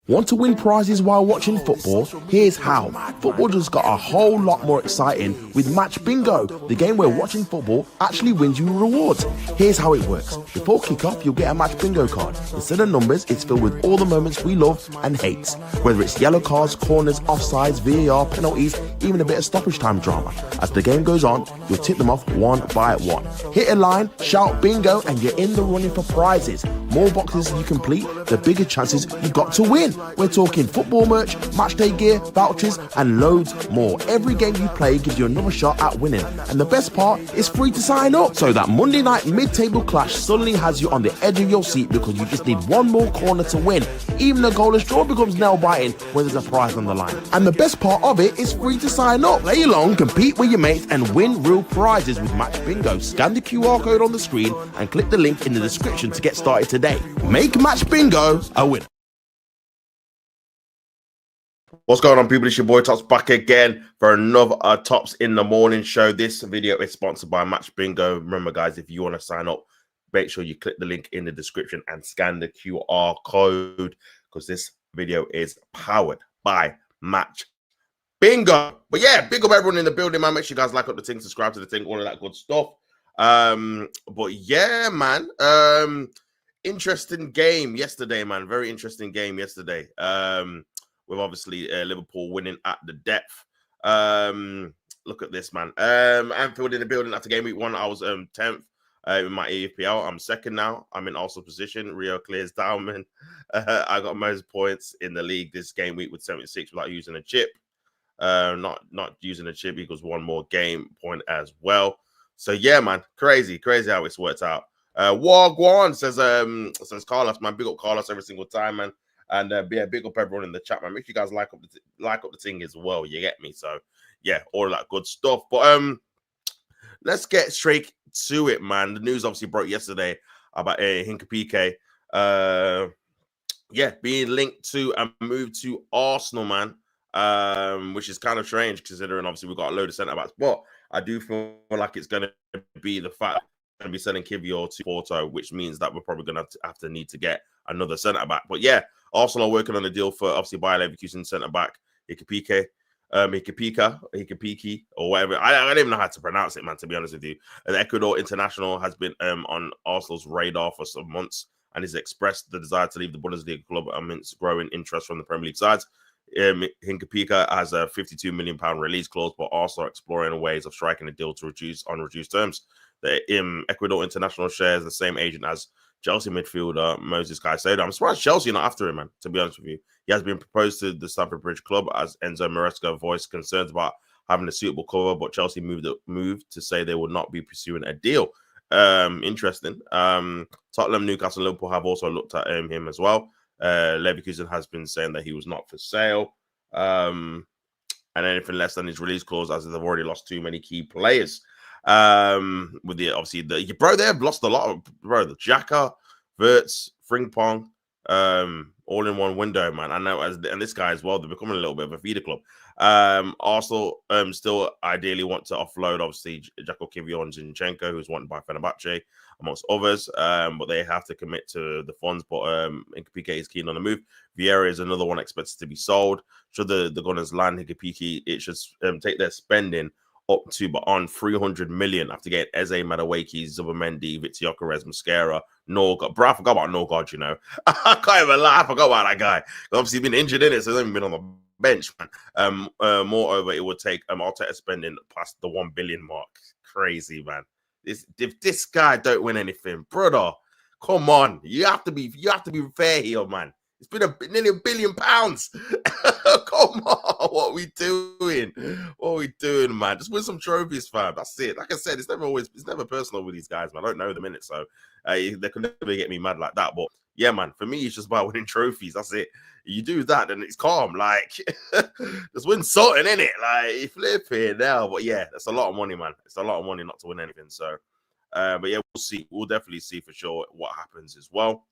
Want to win prizes while watching football? Here's how. Football just got a whole lot more exciting with Match Bingo, the game where watching football actually wins you rewards. Here's how it works. Before kickoff, you'll get a Match Bingo card. Instead of numbers, it's filled with all the moments we love and hate. Whether it's yellow cards, corners, offsides, VAR, penalties, even a bit of stoppage time drama. As the game goes on, you'll tick them off one by one. Hit a line, shout bingo, and you're in the running for prizes. More boxes you complete, the bigger chances you got to win. We're talking football merch, matchday gear, vouchers, and loads more. Every game you play gives you another shot at winning. And the best part, it's free to sign up. So that Monday night mid-table clash suddenly has you on the edge of your seat because you just need one more corner to win. Even a goalless draw becomes nail-biting when there's a prize on the line. And the best part of it is free to sign up. Play along, compete with your mates, and win real prizes with Match Bingo. Scan the QR code on the screen and click the link in the description to get started today. Make Match Bingo a win. What's going on, people? It's your boy Tops back again for another Tops in the Morning show. This video is sponsored by Match Bingo. Remember, guys, if you want to sign up, make sure you click the link in the description and scan the QR code because this video is powered by Match Bingo. But yeah, big up everyone in the building, man. Make sure you guys like up the thing, subscribe to the thing, all of that good stuff. But yeah, man. Interesting game yesterday, man. Very interesting game yesterday. With obviously Liverpool winning at the depth. Look at this, man. Anfield in the building after game week 1. I was 10th in my EFPL. I'm second now. I'm in Arsenal position. Rio clears down, man. I got most points in the league this game week with 76 without using a chip. Not using a chip equals one more game point as well. So yeah, man, crazy how it's worked out. Wagwan says Carlos, man. Big up Carlos every single time, man. And yeah, big up everyone in the chat, man. Make sure you guys like up the thing as well. You get me? So yeah, all of that good stuff. But let's get straight to it, man. The news obviously broke yesterday about Hincapie, yeah, being linked to a move to Arsenal, man. Which is kind of strange considering obviously we've got a load of centre backs. But I do feel like it's going to be the fact going to be selling Kivior to Porto, which means that we're probably going to have to need to get another centre back. But yeah, Arsenal are working on a deal for obviously Bayer Leverkusen centre back Hincapie, or whatever. I don't even know how to pronounce it, man. To be honest with you, the Ecuador international has been on Arsenal's radar for some months and has expressed the desire to leave the Bundesliga club amidst growing interest from the Premier League sides. Hincapie has a £52 million release clause, but Arsenal are exploring ways of striking a deal to reduced terms. The Ecuador international shares the same agent as Chelsea midfielder Moses Caicedo. I'm surprised Chelsea are not after him, man, to be honest with you. He has been proposed to the Stamford Bridge club as Enzo Maresca voiced concerns about having a suitable cover, but Chelsea moved to say they would not be pursuing a deal. Interesting. Tottenham, Newcastle, and Liverpool have also looked at him as well. Leverkusen has been saying that he was not for sale. And anything less than his release clause, as they've already lost too many key players. With the obviously they've lost a lot of the Xhaka, Wirtz, Frimpong, all in one window, man. I know, and this guy as well, they're becoming a little bit of a feeder club. Arsenal still ideally want to offload obviously Jaco Kivior and Zinchenko, who's wanted by Fenerbahce, amongst others. But they have to commit to the funds. But Hincapie is keen on the move. Vieira is another one expected to be sold. Should the Gunners land Hincapie, it should take their spending up to but on 300 million after getting Eze, Madueke, Zubimendi, Vitiokeres, Mosquera, Norgard. Bro, I forgot about Norgard, you know. I can't even lie. I forgot about that guy. Obviously, he's been injured in it, so he's only been on the bench, man. Moreover, it would take Arteta spending past the 1 billion mark. Crazy, man. If this guy don't win anything, brother, come on. You have to be fair here, man. It's been nearly £1 billion. Come on, what are we doing? What are we doing, man? Just win some trophies, fam. That's it. Like I said, it's never personal with these guys, man. I don't know them in it, so they can never get me mad like that. But yeah, man, for me, it's just about winning trophies. That's it. You do that, then it's calm. Like, just win something, innit? Like, you flip it now. But yeah, that's a lot of money, man. It's a lot of money not to win anything. So, but yeah, we'll see. We'll definitely see for sure what happens as well.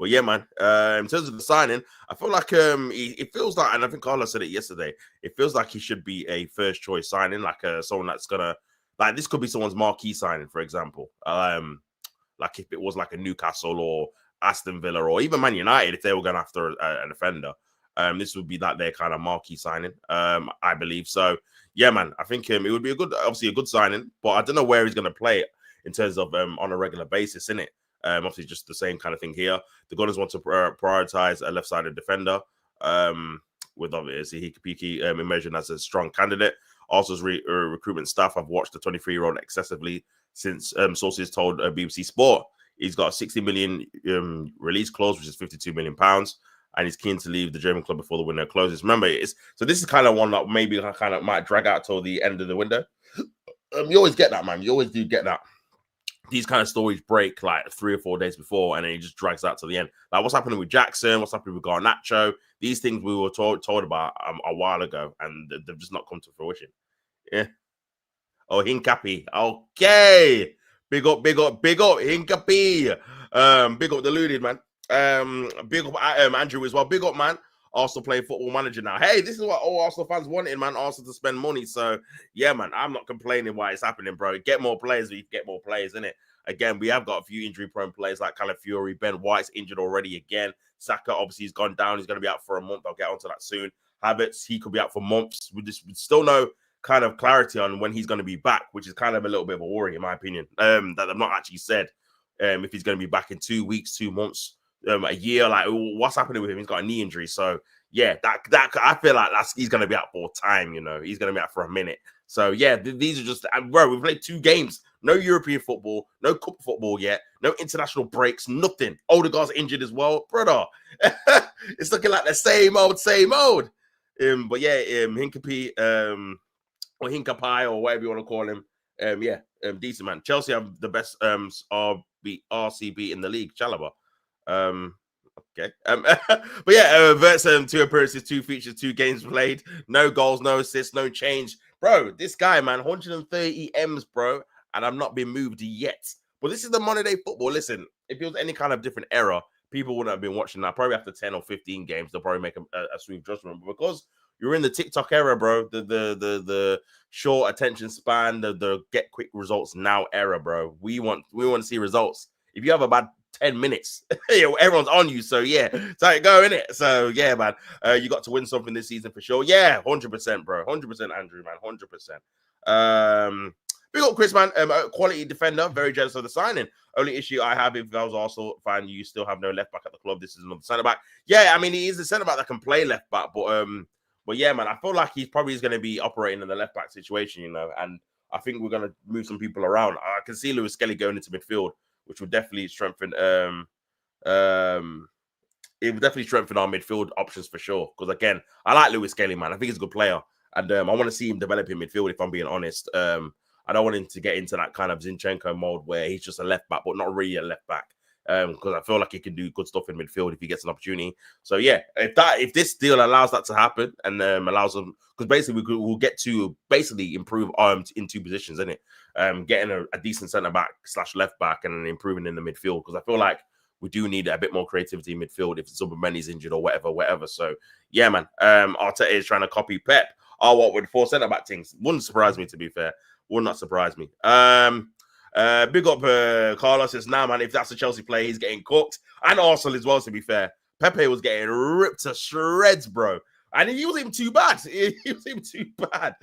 But yeah, man, in terms of the signing, I feel like it feels like, and I think Carlos said it yesterday, it feels like he should be a first choice signing, like someone that's gonna, like this could be someone's marquee signing, for example. Like if it was like a Newcastle or Aston Villa or even Man United, if they were going after a defender, this would be like their kind of marquee signing, I believe. So yeah, man, I think it would be obviously a good signing, but I don't know where he's going to play it in terms of on a regular basis, innit? Obviously, just the same kind of thing here. The Gunners want to prioritize a left-sided defender, with obviously Hincapie emerging as a strong candidate. Arsenal's recruitment staff have watched the 23-year-old excessively since sources told BBC Sport. He's got a 60 million release clause, which is 52 million pounds, and he's keen to leave the German club before the window closes. Remember, so this is kind of one that maybe kind of might drag out till the end of the window. You always get that, man. You always do get that. These kind of stories break like 3 or 4 days before, and then it just drags out to the end. Like what's happening with Jackson, what's happening with Garnacho. These things we were told about a while ago, and they've just not come to fruition. Yeah. Oh, Hincapie. Okay. Big up, Hincapie. Big up Deluded, man. Big up Andrew as well. Big up, man. Arsenal playing Football Manager now. Hey, this is what all Arsenal fans wanted, man. Arsenal to spend money. So, yeah, man, I'm not complaining why it's happening, bro. Get more players, we get more players, innit? Again, we have got a few injury-prone players like Calafiori. Ben White's injured already again. Saka, obviously, he's gone down. He's going to be out for a month. I'll get onto that soon. Havertz, he could be out for months. We still know kind of clarity on when he's going to be back, which is kind of a little bit of a worry, in my opinion. That I've not actually said if he's going to be back in 2 weeks, 2 months, a year. Like, what's happening with him? He's got a knee injury. So, yeah, that I feel like he's going to be out for time, you know. He's going to be out for a minute. So, yeah, these are just, bro, we've played 2 games. No European football, no cup football yet, no international breaks, nothing. Odegaard's injured as well. Brother, it's looking like the same old. But, yeah, Hincapie, or Hincapie, or whatever you want to call him. Decent, man. Chelsea have the best RCB in the league, Chalobah. Okay. But yeah, Verts 2 appearances, 2 features, 2 games played, no goals, no assists, no change. Bro, this guy, man, 130 M's, bro, and I've not been moved yet. But this is the Monday Day Football. Listen, if it was any kind of different era, people wouldn't have been watching that. Probably after 10 or 15 games, they'll probably make a smooth judgment. But because you're in the TikTok era, bro, the short attention span, the get quick results now era, bro. We want to see results. If you have a bad 10 minutes, everyone's on you. So yeah, it's how it go, innit? So yeah, man, you got to win something this season for sure. Yeah, 100%, bro. 100%, Andrew, man. 100%. Big up Chris, man. Quality defender. Very jealous of the signing. Only issue I have, if I was Arsenal fan, you still have no left back at the club. This is another centre back. Yeah, I mean, he is a centre back that can play left back, but yeah, man, I feel like he's probably going to be operating in the left back situation, you know, and I think we're going to move some people around. I can see Lewis Skelly going into midfield, which would definitely strengthen. It would definitely strengthen our midfield options for sure. Because again, I like Lewis Skelly, man. I think he's a good player, and I want to see him develop in midfield. If I'm being honest, I don't want him to get into that kind of Zinchenko mode where he's just a left back, but not really a left back. Because I feel like he can do good stuff in midfield if he gets an opportunity. So yeah, if this deal allows that to happen and allows them, because basically we'll get to basically improve in 2 positions, isn't it? Getting a decent centre back / left back and then improving in the midfield, because I feel like we do need a bit more creativity in midfield if Zubomehndi's injured or whatever. So yeah, man. Arteta is trying to copy Pep. What with 4 centre back things? Wouldn't surprise me, to be fair. Would not surprise me. Big up Carlos says, nah, man, if that's a Chelsea player, he's getting cooked. And Arsenal as well, to be fair. Pepe was getting ripped to shreds, bro. And he wasn't even too bad. He wasn't even too bad.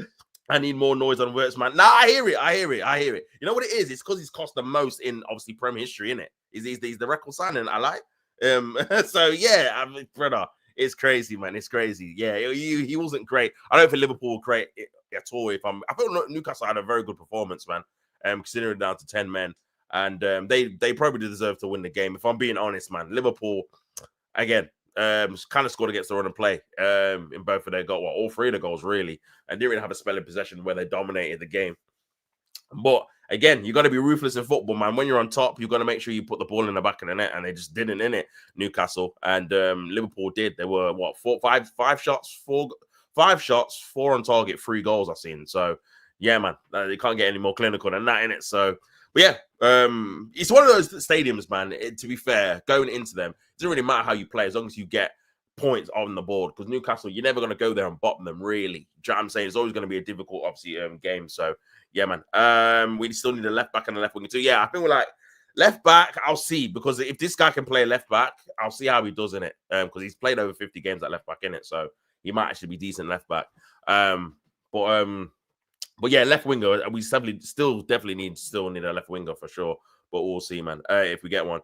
I need more noise on words, man. Nah, I hear it. You know what it is? It's because he's cost the most in, obviously, Premier history, innit? He's the record signing I like. So, yeah, I mean, brother, it's crazy, man. It's crazy. Yeah, he wasn't great. I don't think Liverpool were great at all. I feel Newcastle had a very good performance, man. Considering down to 10 men, and they probably deserve to win the game. If I'm being honest, man, Liverpool again kind of scored against the run and play in both of their goals, all 3 of the goals really, and didn't really have a spell in possession where they dominated the game. But again, you got to be ruthless in football, man. When you're on top, you've got to make sure you put the ball in the back of the net, and they just didn't in it. Newcastle and Liverpool did. They were five shots, 4 on target, 3 goals I've seen. So. Yeah, man, they can't get any more clinical than that, innit? So, but yeah, it's one of those stadiums, man. To be fair, going into them, it doesn't really matter how you play as long as you get points on the board. Because Newcastle, you're never going to go there and bottom them, really. Do you know what I'm saying? It's always going to be a difficult, obviously, game. So, yeah, man. We still need a left back and a left wing too. Yeah, I think we're like Left back, I'll see, because if this guy can play left back, I'll see how he does in it. Because he's played over 50 games at left back in it, so he might actually be decent left back. But yeah, left winger, we definitely need a left winger for sure. But we'll see, man. If we get one.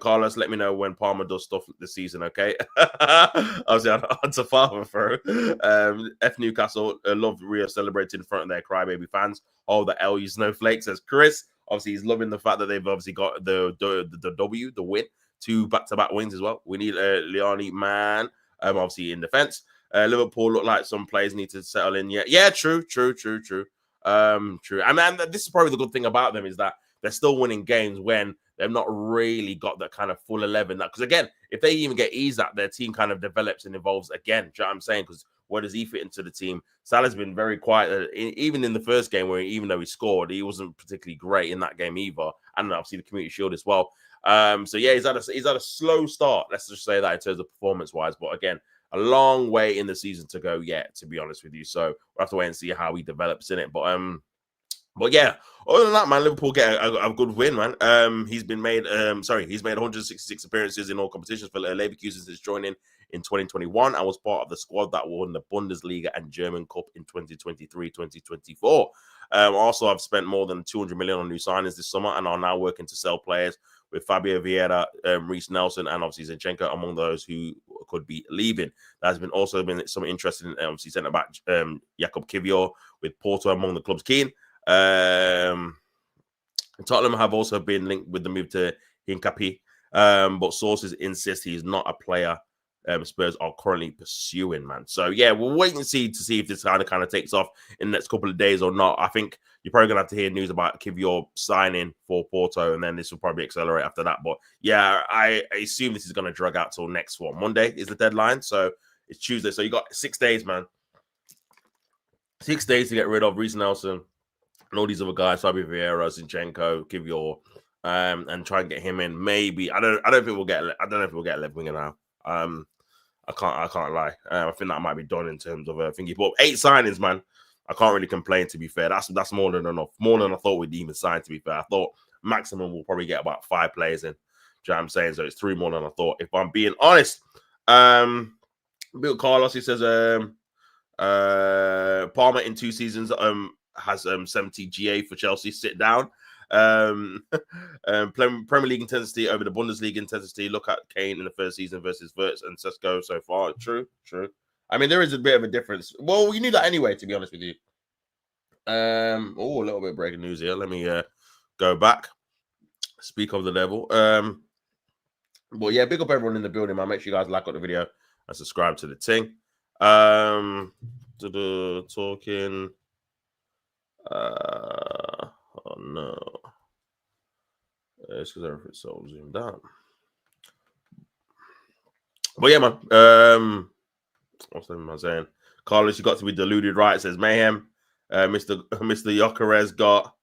Carlos, let me know when Palmer does stuff this season, okay? Obviously, on to Farmer throw. F Newcastle, love Rio celebrating in front of their crybaby fans. Oh, the L, you snowflake, says Chris. Obviously, he's loving the fact that they've obviously got the win, 2 back-to-back wins as well. We need Leone, man, obviously in defense. Liverpool look like some players need to settle in. Yeah, true. True. I mean, this is probably the good thing about them, is that they're still winning games when they've not really got that kind of full 11. Because again, if they even get eased out, their team kind of develops and evolves again. Do you know what I'm saying? Because where does he fit into the team? Salah's been very quiet, even in the first game, where even though he scored, he wasn't particularly great in that game either. And obviously the Community Shield as well. So yeah, he's had a slow start. Let's just say that in terms of performance-wise. But again, a long way in the season to go yet, to be honest with you. So we'll have to wait and see how he develops in it. But yeah, other than that, man, Liverpool get a good win, man. He's made 166 appearances in all competitions for Leverkusen since joining in 2021 and was part of the squad that won the Bundesliga and German Cup in 2023-2024. Also, I've spent more than 200 million on new signings this summer and are now working to sell players, with Fabio Vieira, Reece Nelson, and obviously Zinchenko among those who could be leaving. There's also been some interest in obviously centre back Jakub Kiwior, with Porto among the clubs keen. Tottenham have also been linked with the move to Hincapie, but sources insist he's not a player Spurs are currently pursuing, man. So yeah, we'll wait and see if this kind of takes off in the next couple of days or not. I think you're probably gonna have to hear news about Kiwior signing for Porto, and then this will probably accelerate after that. But yeah, I assume this is gonna drag out till next Monday is the deadline. So it's Tuesday. So you got 6 days, man. 6 days to get rid of Reece Nelson and all these other guys, Fabio Vieira, Zinchenko, Kiwior, and try and get him in. Maybe I don't know if we'll get a left winger now. I can't lie. I think that might be done in terms of thingy. But 8 signings, man. I can't really complain, to be fair. That's more than enough. More than I thought we'd even sign, to be fair. I thought maximum we'll probably get about 5 players in. Do you know what I'm saying? So it's 3 more than I thought, if I'm being honest. Bill Carlos, he says Palmer in 2 seasons has 70 GA for Chelsea. Sit down. Premier League intensity over the Bundesliga intensity. Look at Kane in the first season versus Wirtz and Sesko so far. True. I mean, there is a bit of a difference. Well, we knew that anyway, to be honest with you. A little bit of breaking news here. Let me go back. Speak of the devil. But yeah, big up everyone in the building, man. Make sure you guys like the video and subscribe to the thing. To the talking. Oh no. It's because everything's so zoomed out. But yeah, man. What's the man saying? Carlos, you got to be deluded, right? Says Mayhem. Mr. Yokerez got.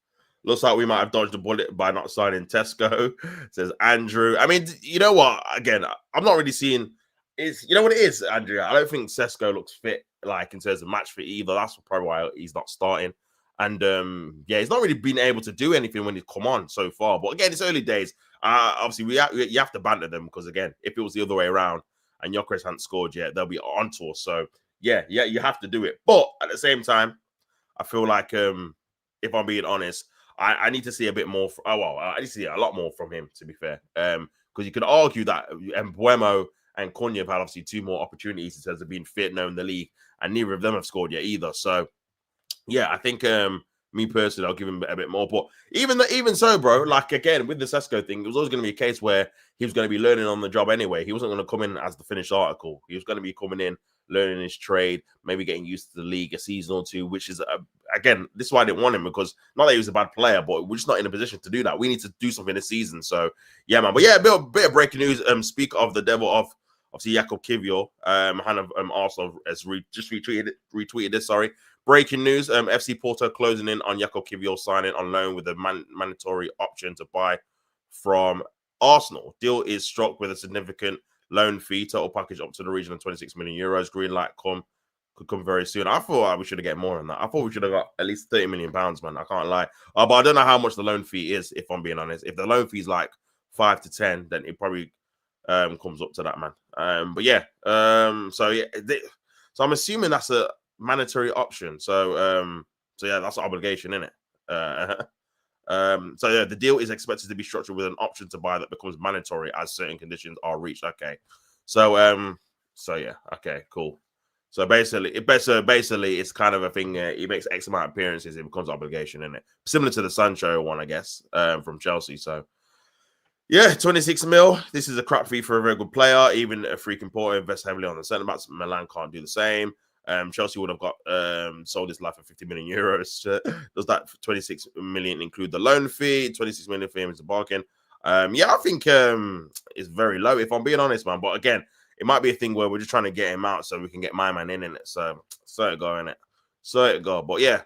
Looks like we might have dodged a bullet by not signing Tesco. Says Andrew. I mean, you know what? Again, I'm not really seeing. You know what it is, Andrea? I don't think Sesko looks fit, like in terms of match fit either. That's probably why he's not starting. And yeah, he's not really been able to do anything when he's come on so far. But again, it's early days. Obviously, you have to banter them because again, if it was the other way around and Gyökeres hadn't scored yet, they'll be on tour. So yeah, you have to do it. But at the same time, I feel like if I'm being honest, I need to see a bit more. I need to see a lot more from him, to be fair. Because you could argue that Mbeumo and Cunha have had obviously 2 more opportunities in terms of being fit, knowing the league, and neither of them have scored yet either. So yeah, I think me personally, I'll give him a bit more. But even so, bro, like again with the Sesko thing, it was always going to be a case where he was going to be learning on the job anyway. He wasn't going to come in as the finished article. He was going to be coming in, learning his trade, maybe getting used to the league a season or 2, which is again, this is why I didn't want him, because not that he was a bad player, but we're just not in a position to do that. We need to do something this season. So yeah, man. But yeah, a bit of breaking news. Speak of the devil of obviously Jakub Kiwior, Arsenal has just retweeted this. Sorry. Breaking news, FC Porto closing in on Jakub Kiwior signing on loan with a mandatory option to buy from Arsenal. Deal is struck with a significant loan fee, total package up to the region of 26 million euros. Green light come could come very soon. I thought we should have get more than that. I thought we should have got at least £30 million, man. I can't lie. But I don't know how much the loan fee is, if I'm being honest. If the loan fee is like 5 to 10, then it probably comes up to that, man. But yeah, so yeah, so I'm assuming that's a mandatory option. So yeah, that's an obligation, isn't it? So yeah, the deal is expected to be structured with an option to buy that becomes mandatory as certain conditions are reached. Okay, so yeah, okay, cool. So basically, it's kind of a thing. He makes X amount of appearances, it becomes obligation, isn't it? Similar to the Sancho one, I guess, from Chelsea. So yeah, 26 mil. This is a crap fee for a very good player. Even a freaking Porto invest heavily on the centre backs. Milan can't do the same. Chelsea would have got sold his life for 50 million euros. Does that 26 million include the loan fee? 26 million for him is a bargain. Yeah, I think it's very low, if I'm being honest, man. But again, it might be a thing where we're just trying to get him out so we can get my man in it. So it go in it. So it go. But yeah,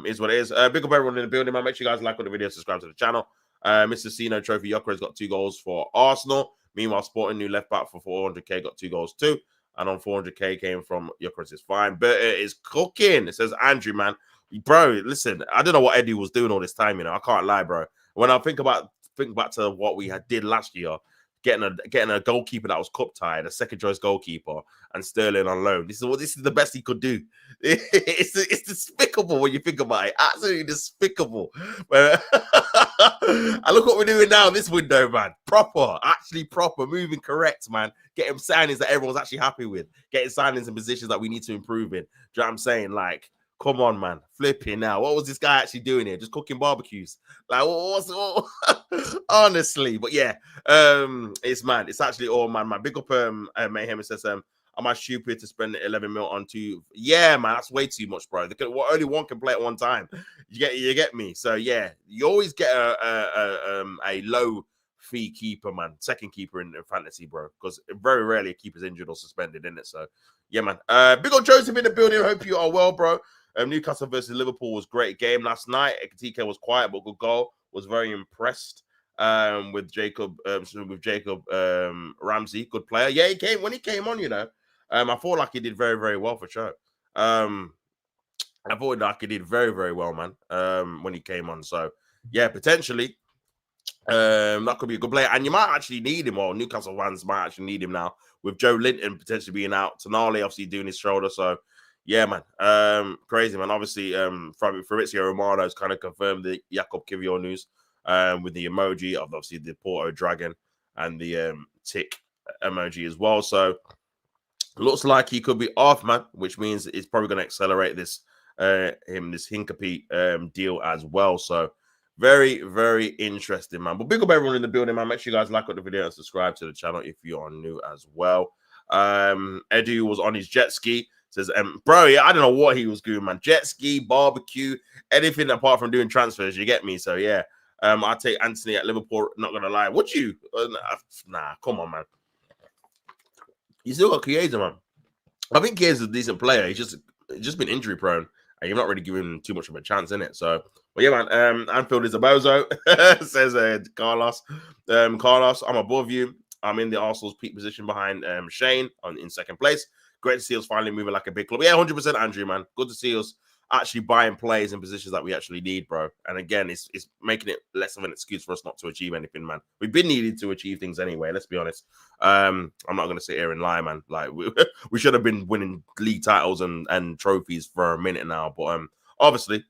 is what it is. Big up everyone in the building, man. Make sure you guys like on the video, subscribe to the channel. Mr. Sino Trophy Yoker has got 2 goals for Arsenal. Meanwhile, Sporting, new left back for 400k, got 2 goals too. And on 400k came from Yokeres is fine. But it is cooking. It says Andrew, man. Bro, listen, I don't know what Eddie was doing all this time, I can't lie, bro. When I think back to what we did last year, getting a goalkeeper that was cup tied, a second choice goalkeeper, and Sterling on loan. This is the best he could do. It's despicable when you think about it. Absolutely despicable. But and look what we're doing now this window, man. Actually proper, moving correct, man. Getting signings that everyone's actually happy with. Getting signings in positions that we need to improve in. Do you know what I'm saying? Like, come on, man. Flipping now. What was this guy actually doing here? Just cooking barbecues. Like, what? Honestly. But yeah, it's mad. It's actually all man. Big up Mayhem. It says, am I stupid to spend 11 mil on 2? Yeah, man, that's way too much, bro. Only one can play at one time. You get me? So yeah, you always get a low fee keeper, man. Second keeper in fantasy, bro. Because very rarely a keeper's injured or suspended, isn't it? So yeah, man. Big up Joseph in the building. Hope you are well, bro. Newcastle versus Liverpool was great game last night. Ekitike was quiet but good goal. Was very impressed with Jacob Ramsey, good player. Yeah, he came on. I thought like he did very, very well for sure. I thought like he did very, very well, man. When he came on, so yeah, potentially that could be a good player, and you might actually need him. Or Newcastle fans might actually need him now with Joe Linton potentially being out. Tonali obviously doing his shoulder, so. Yeah, man. Crazy, man. Obviously, Fabrizio Romano has kind of confirmed the Jakob Kivior news with the emoji of obviously the Porto Dragon and the tick emoji as well. So looks like he could be off, man, which means it's probably going to accelerate this Hincapie deal as well. So very, very interesting, man. But big up everyone in the building, man. Make sure you guys like the video and subscribe to the channel if you are new as well. Edu was on his jet ski. Says, bro, yeah, I don't know what he was doing, man. Jet ski, barbecue, anything apart from doing transfers, you get me? So, yeah, I'll take Anthony at Liverpool, not going to lie. Would you? Nah, come on, man. You still got Chiesa, man. I think Chiesa's a decent player. He's just been injury prone, and you're not really giving him too much of a chance, in it. So, but yeah, man, Anfield is a bozo, says Carlos. Carlos, I'm above you. I'm in the Arsenal's peak position behind Shane in second place. Great to see us finally moving like a big club. Yeah, 100% Andrew, man. Good to see us actually buying players in positions that we actually need, bro. And again, it's making it less of an excuse for us not to achieve anything, man. We've been needed to achieve things anyway, let's be honest. I'm not going to sit here and lie, man. Like, we should have been winning league titles and trophies for a minute now. But obviously,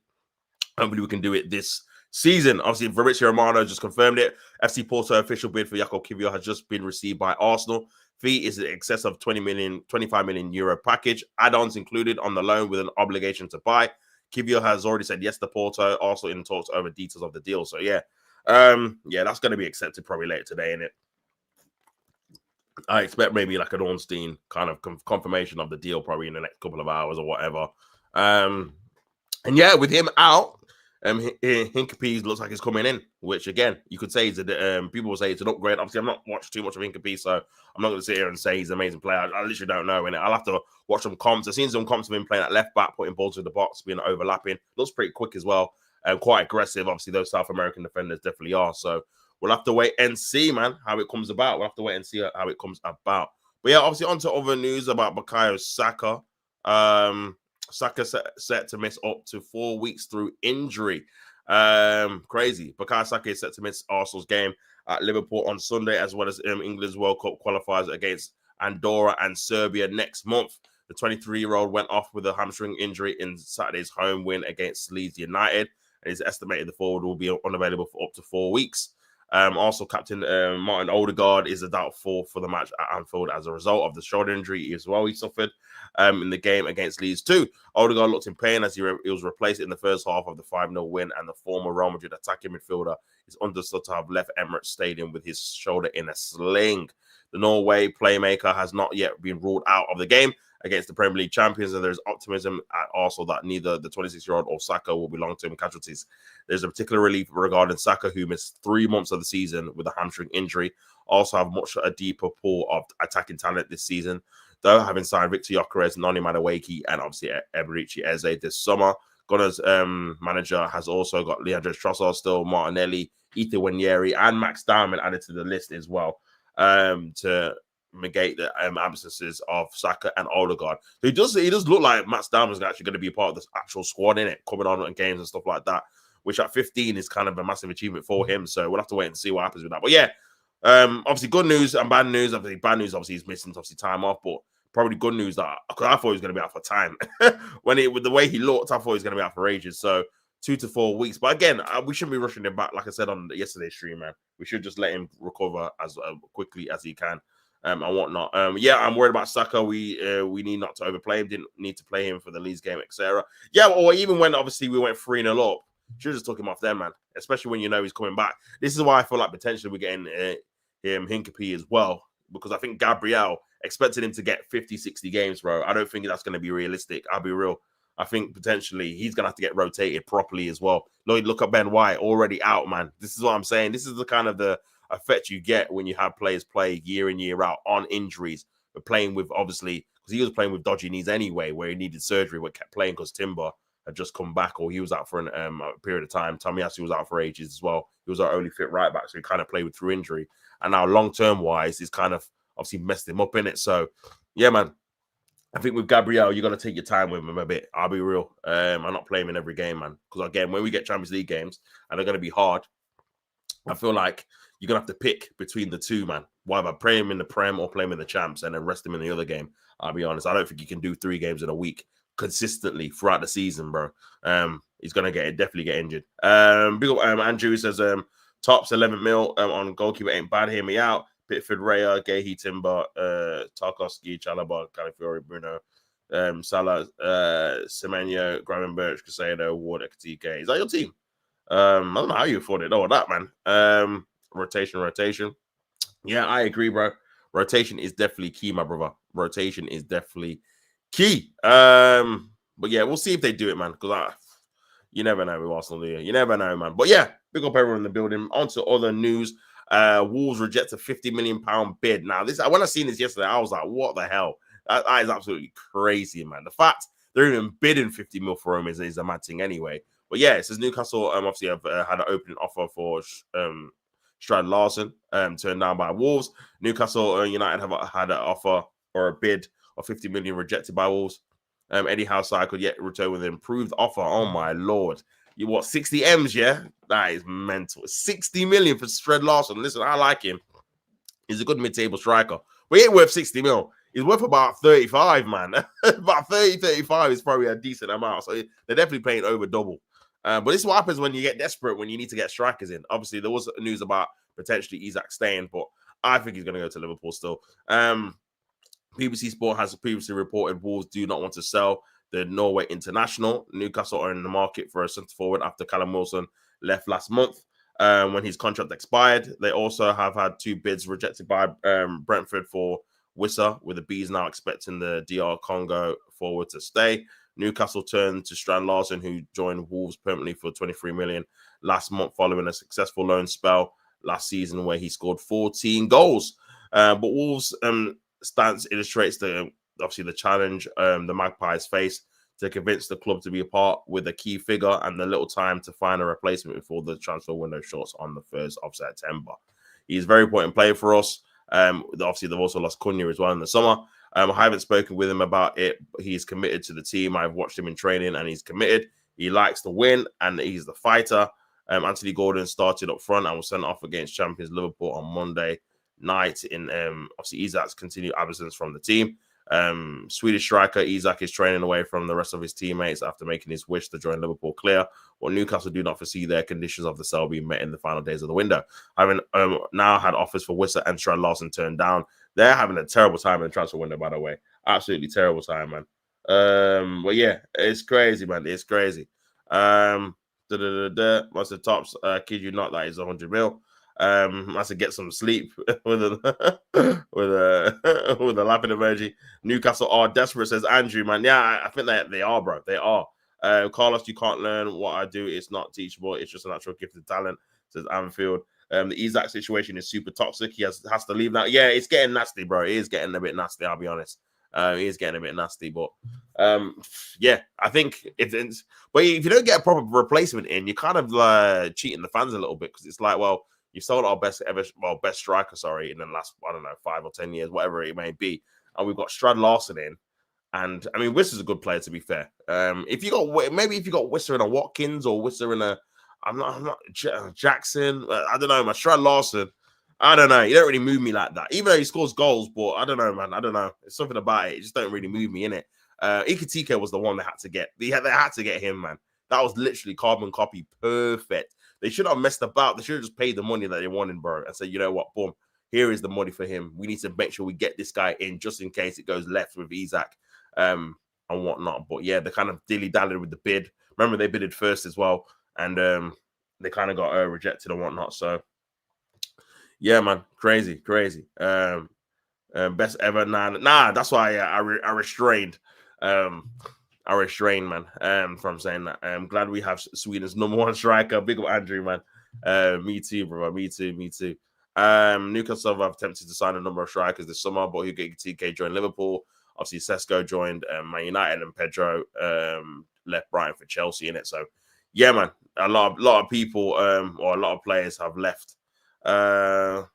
hopefully we can do it this season. Obviously, Fabrizio Romano just confirmed it. FC Porto official bid for Jakob Kivior has just been received by Arsenal. Fee is in excess of 25 million euro package. Add-ons included on the loan with an obligation to buy. Kivior has already said yes to Porto, also in talks over details of the deal. So yeah, that's going to be accepted probably later today, innit? I expect maybe like an Ornstein kind of confirmation of the deal probably in the next couple of hours or whatever. And yeah, with him out, Hincapie looks like he's coming in, which again, you could say people will say it's an upgrade. Obviously, I've not watched too much of Hincapie, so I'm not going to sit here and say he's an amazing player. I literally don't know, and I'll have to watch some comps. I've seen some comps of him playing at left back, putting balls in the box, being overlapping. Looks pretty quick as well, and quite aggressive. Obviously, those South American defenders definitely are. So we'll have to wait and see, man, how it comes about. We'll have to wait and see how it comes about. But yeah, obviously, on to other news about Bukayo Saka. Saka set to miss up to 4 weeks through injury. Crazy. Bukayo Saka is set to miss Arsenal's game at Liverpool on Sunday, as well as England's World Cup qualifiers against Andorra and Serbia next month. The 23-year-old went off with a hamstring injury in Saturday's home win against Leeds United, and it's estimated the forward will be unavailable for up to 4 weeks. Also, Captain Martin Odegaard is a doubtful for the match at Anfield as a result of the shoulder injury as well he suffered in the game against Leeds too. Odegaard looked in pain as he was replaced in the first half of the 5-0 win, and the former Real Madrid attacking midfielder is understood to have left Emirates Stadium with his shoulder in a sling. The Norway playmaker has not yet been ruled out of the game against the Premier League champions, and there's optimism at Arsenal that neither the 26-year-old or Saka will be long-term casualties. There's a particular relief regarding Saka, who missed 3 months of the season with a hamstring injury. Also have much a deeper pool of attacking talent this season, though, having signed Victor Gyökeres, Noni Madueke, and obviously Eberechi Eze this summer. Gunners manager has also got Leandro Trossard still, Martinelli, Ethan Nwaneri, and Max Diamond added to the list as well to negate the absences of Saka and Odegaard. So he does look like Max Diamond is actually going to be a part of this actual squad, in it, coming on games and stuff like that, which at 15 is kind of a massive achievement for him. So we'll have to wait and see what happens with that. But yeah, obviously good news and bad news. Obviously bad news, obviously he's missing obviously time off, but probably good news that, because I thought he was going to be out for time. With the way he looked, I thought he was going to be out for ages. So 2 to 4 weeks. But again, we shouldn't be rushing him back. Like I said on yesterday's stream, man, we should just let him recover as quickly as he can. And whatnot. Yeah, I'm worried about Saka. We need not to overplay him. Didn't need to play him for the Leeds game, etc. Yeah, or even when obviously we went 3-0 up, should just took him off there, man. Especially when you know he's coming back. This is why I feel like potentially we're getting him Hincapie as well, because I think Gabriel expected him to get 50, 60 games, bro. I don't think that's going to be realistic. I'll be real. I think potentially he's going to have to get rotated properly as well. Look at Ben White, already out, man. This is what I'm saying. This is the kind of the effect you get when you have players play year in, year out on injuries. But playing with, obviously, because he was playing with dodgy knees anyway, where he needed surgery, but kept playing because Timber had just come back, or he was out for a period of time. Tomiyasu was out for ages as well. He was our only fit right back, so he kind of played with through injury. And now long-term wise, he's kind of obviously messed him up in it. So, yeah, man. I think with Gabriel, you got to take your time with him a bit. I'll be real. I'm not playing him in every game, man. Because, again, when we get Champions League games, and they're going to be hard, I feel like you're going to have to pick between the two, man. Whether play him in the Prem or play him in the Champs and then rest him in the other game. I'll be honest. I don't think you can do 3 games in a week consistently throughout the season, bro. He's going to definitely get injured. Big up, Andrew says, tops 11 mil on goalkeeper ain't bad. Hear me out. Pitford, Raya, Gehi, Timber, Tarkowski, Chalaba, Calafiori, Bruno, Salah, Semenyo, Gravenberch, Casado, Ward, Ekatike. Is that your team? I don't know how you afford it. Oh, that, man. Rotation. Yeah, I agree, bro. Rotation is definitely key, my brother. Rotation is definitely key. But yeah, we'll see if they do it, man. Because you never know with Arsenal, do you? You never know, man. But yeah, big up everyone in the building. On to other news. Wolves reject a £50 million bid. Now, when I seen this yesterday, I was like, what the hell? That is absolutely crazy, man. The fact they're even bidding 50 mil for him is a mad thing anyway. But yeah, it says Newcastle obviously have had an opening offer for Strand Larson turned down by Wolves. Newcastle United have had an offer or a bid of 50 million rejected by Wolves. Eddie Houseside could yet return with an improved offer. Oh my lord. You what, 60 M's, yeah? That is mental. 60 million for Strand Larson. Listen, I like him. He's a good mid-table striker. But he ain't worth 60 mil. He's worth about 35, man. About 30, 35 is probably a decent amount. So they're definitely paying over double. But this is what happens when you get desperate, when you need to get strikers in. Obviously, there was news about potentially Isak staying, but I think he's going to go to Liverpool still. BBC Sport has previously reported Wolves do not want to sell the Norway international. Newcastle are in the market for a centre forward after Callum Wilson left last month when his contract expired. They also have had 2 bids rejected by Brentford for Wissa, with the Bees now expecting the DR Congo forward to stay. Newcastle turned to Strand Larson, who joined Wolves permanently for 23 million last month following a successful loan spell last season where he scored 14 goals. But Wolves' stance illustrates obviously the challenge the Magpies face to convince the club to be a part with a key figure and the little time to find a replacement before the transfer window shuts on the 1st of September. He's a very important player for us. Obviously, they've also lost Cunha as well in the summer. I haven't spoken with him about it, but he's committed to the team. I've watched him in training, and he's committed. He likes to win, and he's the fighter. Anthony Gordon started up front and was sent off against champions Liverpool on Monday night. In obviously Isak's continued absence from the team. Swedish striker Isak is training away from the rest of his teammates after making his wish to join Liverpool clear. While Newcastle do not foresee their conditions of the sale being met in the final days of the window. Having now had offers for Wissa and Strad Larson turned down. They're having a terrible time in the transfer window, by the way. Absolutely terrible time, man. But yeah, it's crazy, man. It's crazy. Most of the tops, kid you not, that is 100 mil. Has to get some sleep with a with a laughing emoji. Newcastle are desperate, says Andrew, man. Yeah, I think that they are, bro. They are. Carlos, you can't learn what I do. It's not teachable. It's just a natural gifted talent, says Anfield. The Isak situation is super toxic. He has to leave now. Yeah, it's getting nasty, bro. It is getting a bit nasty, I'll be honest. It is getting a bit nasty, but yeah, I think it's but if you don't get a proper replacement in, you're kind of cheating the fans a little bit, because it's like, well, you sold our best striker, in the last, I don't know, 5 or 10 years, whatever it may be, and we've got Strad Larson in, and I mean, Wiss is a good player, to be fair. If you got Wisser in a Watkins, or Wisser in a I'm not Jackson, I don't know, man. Strad Larson, I don't know. You don't really move me like that, even though he scores goals. But I don't know, man. I don't know. It's something about it. It just don't really move me, innit? Hincapie was the one they had to get. They had to get him, man. That was literally carbon copy perfect. They should have messed about. They should have just paid the money that they wanted, bro, and said, you know what, boom, here is the money for him. We need to make sure we get this guy in just in case it goes left with Isak and whatnot. But yeah, they kind of dilly-dallied with the bid. Remember, they bidded first as well, and they kind of got rejected and whatnot. So yeah, man, crazy. Best ever. Nah. That's why I restrained. I restrained, man. From saying that. I'm glad we have Sweden's #1 striker. Big up Andrew, man. Me too, bro. Me too. Newcastle have attempted to sign a number of strikers this summer, but TK joined Liverpool. Obviously, Sesko joined Man United, and Pedro left Brighton for Chelsea in it. So yeah, man, a lot of people or a lot of players have left. Clubs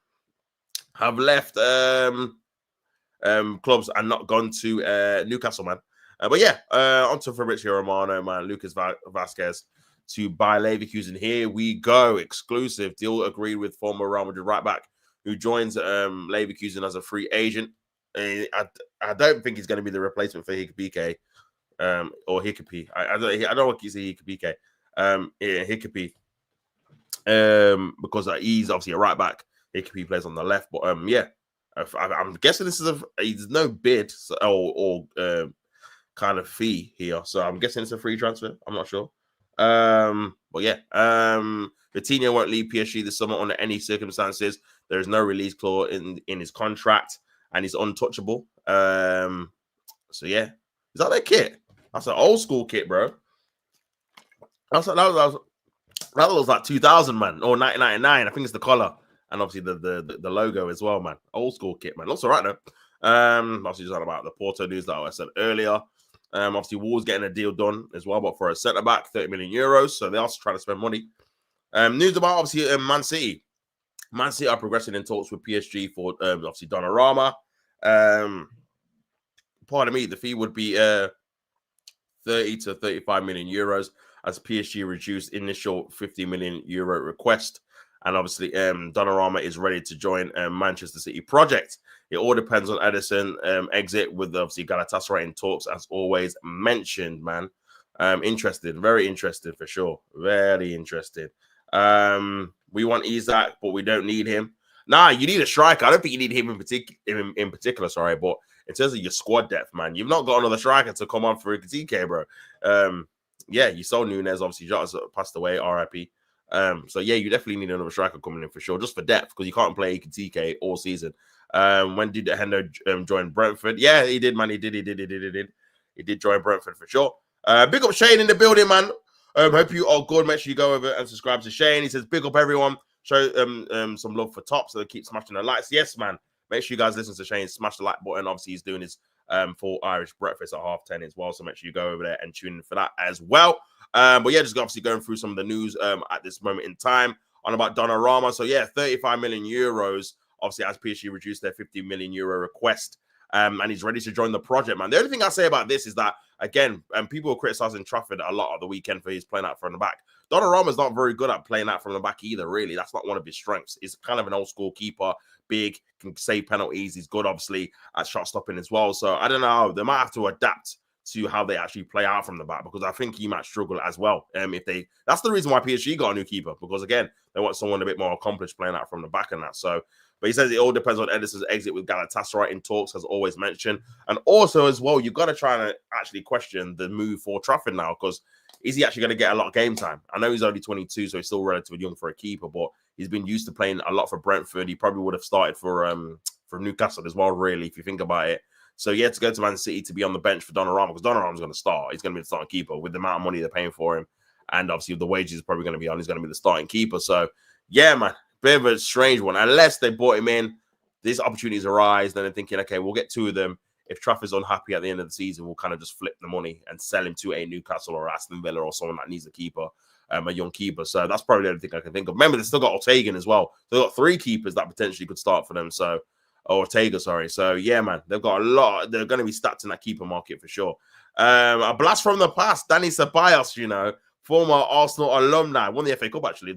and not gone to Newcastle, man. But yeah, on to Fabrizio Romano, man. Lucas Vasquez to Bayer Leverkusen. Here we go. Exclusive deal agreed with former Real Madrid right back who joins Leverkusen as a free agent. I don't think he's going to be the replacement for Hincapie or Hincapie. I don't want to say Hincapie. Hincapie. Because he's obviously a right back. Hincapie plays on the left, but yeah, I'm guessing this is he's no bid or kind of fee here, so I'm guessing it's a free transfer. I'm not sure. But yeah, Coutinho won't leave PSG this summer under any circumstances. There is no release clause in his contract, and he's untouchable. So yeah, is that their kit? That's an old school kit, bro. That was like 2000, man, or 1999. I think it's the collar and obviously the logo as well, man. Old school kit, man. Looks all right though. Obviously just about the Porto news that I said earlier. Obviously Wolves getting a deal done as well, but for a centre back, 30 million euros. So they're also trying to spend money. News about obviously Man City. Man City are progressing in talks with PSG for obviously Donnarumma. Pardon me, the fee would be 30 to 35 million euros as PSG reduced initial 50 million euro request. And obviously, Donnarumma is ready to join Manchester City project. It all depends on Edison exit, with obviously Galatasaray in talks, as always mentioned, man. Interested, very interested for sure. Very interested. We want Isak, but we don't need him. Nah, you need a striker. I don't think you need him in particular, sorry, but in terms of your squad depth, man, you've not got another striker to come on for TK, bro. Yeah, you saw Nunez, obviously, Jota's passed away, RIP. So yeah, you definitely need another striker coming in for sure, just for depth, because you can't play TK all season. When did Hendo join Brentford? Yeah, he did, man. He did join Brentford for sure. Big up Shane in the building, man. Hope you are good. Make sure you go over and subscribe to Shane. He says, big up everyone. Show some love for Top, so keep smashing the likes. Yes, man. Make sure you guys listen to Shane. Smash the like button. Obviously, he's doing his full Irish breakfast at 10:30 as well. So make sure you go over there and tune in for that as well. But yeah, just obviously going through some of the news at this moment in time on about Donnarumma. So yeah, 35 million euros. Obviously, as PSG reduced their 50 million euro request. and he's ready to join the project, man. The only thing I say about this is that, again, people were criticizing Trafford a lot of the weekend for his playing out from the back. Donnarumma's not very good at playing out from the back either, really. That's not one of his strengths. He's kind of an old school keeper, big, can save penalties. He's good, obviously, at shot stopping as well. So I don't know. They might have to adapt to how they actually play out from the back, because I think he might struggle as well. That's the reason why PSG got a new keeper, because again, they want someone a bit more accomplished playing out from the back and that. So, but he says it all depends on Edison's exit with Galatasaray in talks, as always mentioned. And also as well, you've got to try and actually question the move for Trafford now, because is he actually going to get a lot of game time? I know he's only 22, so he's still relatively young for a keeper, but he's been used to playing a lot for Brentford. He probably would have started for Newcastle as well, really, if you think about it. So, yeah, to go to Man City to be on the bench for Donnarumma, because Donnarumma's going to start. He's going to be the starting keeper with the amount of money they're paying for him. And obviously, the wages is probably going to be on. He's going to be the starting keeper. So, yeah, man, bit of a strange one. Unless they brought him in, these opportunities arise, then they're thinking, okay, we'll get two of them. If Trafford's unhappy at the end of the season, we'll kind of just flip the money and sell him to a Newcastle or Aston Villa or someone that needs a keeper, a young keeper. So that's probably the only thing I can think of. Remember, they've still got Ortega as well. They've got three keepers that potentially could start for them. So, Ortega, sorry. So, yeah, man, they've got a lot. They're going to be stacked in that keeper market for sure. A blast from the past, Dani Ceballos, former Arsenal alumni, won the FA Cup actually.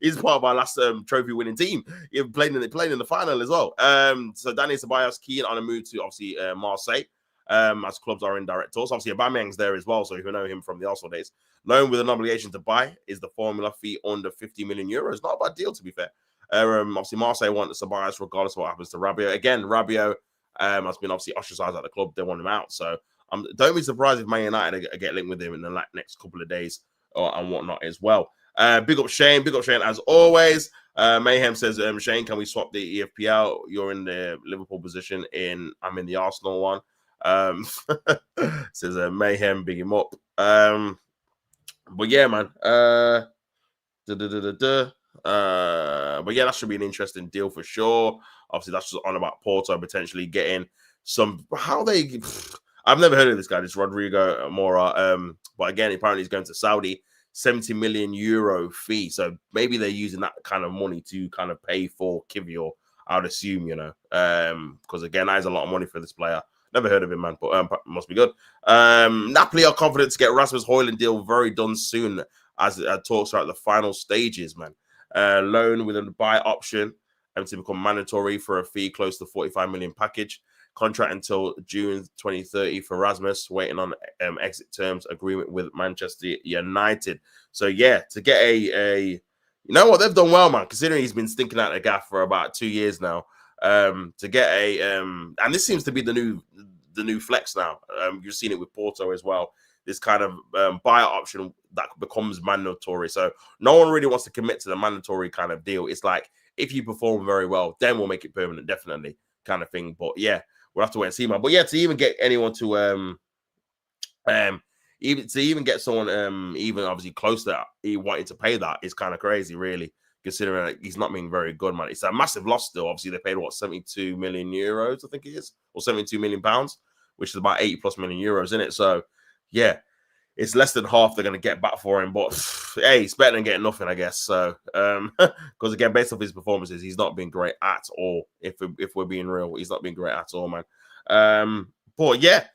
He's part of our last trophy-winning team. He played in the final as well. So Dani Ceballos keen on a move to obviously Marseille, as clubs are in direct talks. Obviously, Aubameyang's there as well, so if you know him from the Arsenal days, loan with an obligation to buy is the formula, fee under 50 million euros. Not a bad deal, to be fair. Obviously, Marseille want Ceballos regardless of what happens to Rabiot. Again, Rabiot has been obviously ostracized at the club. They want him out, so don't be surprised if Man United get linked with him in the next couple of days and whatnot as well. Big up Shane as always. Mayhem says, Shane, can we swap the EFPL? You're in the Liverpool position. I'm in the Arsenal one. Says Mayhem, big him up. But yeah, man. But yeah, that should be an interesting deal for sure. Obviously, that's just on about Porto potentially getting some. I've never heard of this guy, this Rodrigo Mora. But again, apparently he's going to Saudi, 70 million euro fee. So maybe they're using that kind of money to kind of pay for Kivior, I would assume, because again, that is a lot of money for this player. Never heard of him, man, but must be good. Napoli are confident to get Rasmus Højlund deal very done soon, as talks are at the final stages, man. Loan with a buy option to become mandatory for a fee close to 45 million package. Contract until June 2030 for Rasmus, waiting on exit terms agreement with Manchester United. So, yeah, to get you know what, they've done well, man, considering he's been stinking out the gaff for about 2 years now. To get and this seems to be the new flex now. You've seen it with Porto as well. This kind of buyout option that becomes mandatory. So no one really wants to commit to the mandatory kind of deal. It's like, if you perform very well, then we'll make it permanent, definitely, kind of thing. But yeah, we'll have to wait and see, man. But yeah, to even get anyone to even get someone even obviously close to that, he wanted to pay that is kind of crazy, really, considering like, he's not being very good, man. It's a massive loss still. Obviously, they paid 72 million euros, I think it is, or 72 million pounds, which is about 80+ million euros in it. So yeah, it's less than half they're going to get back for him. But hey, it's better than getting nothing, I guess. So because again, based off his performances, he's not been great at all. If we're being real, he's not been great at all, man. But yeah,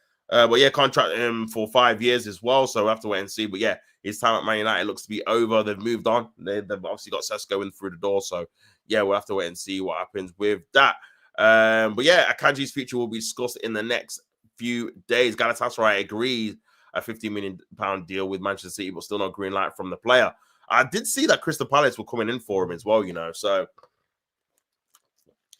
contract him for 5 years as well. So we'll have to wait and see. But yeah, his time at Man United looks to be over. They've moved on. They've obviously got Sesko in through the door. So yeah, we'll have to wait and see what happens with that. But yeah, Akanji's future will be discussed in the next few days. Galatasaray agreed a £50 million deal with Manchester City, but still no green light from the player. I did see that Crystal Palace were coming in for him as well, So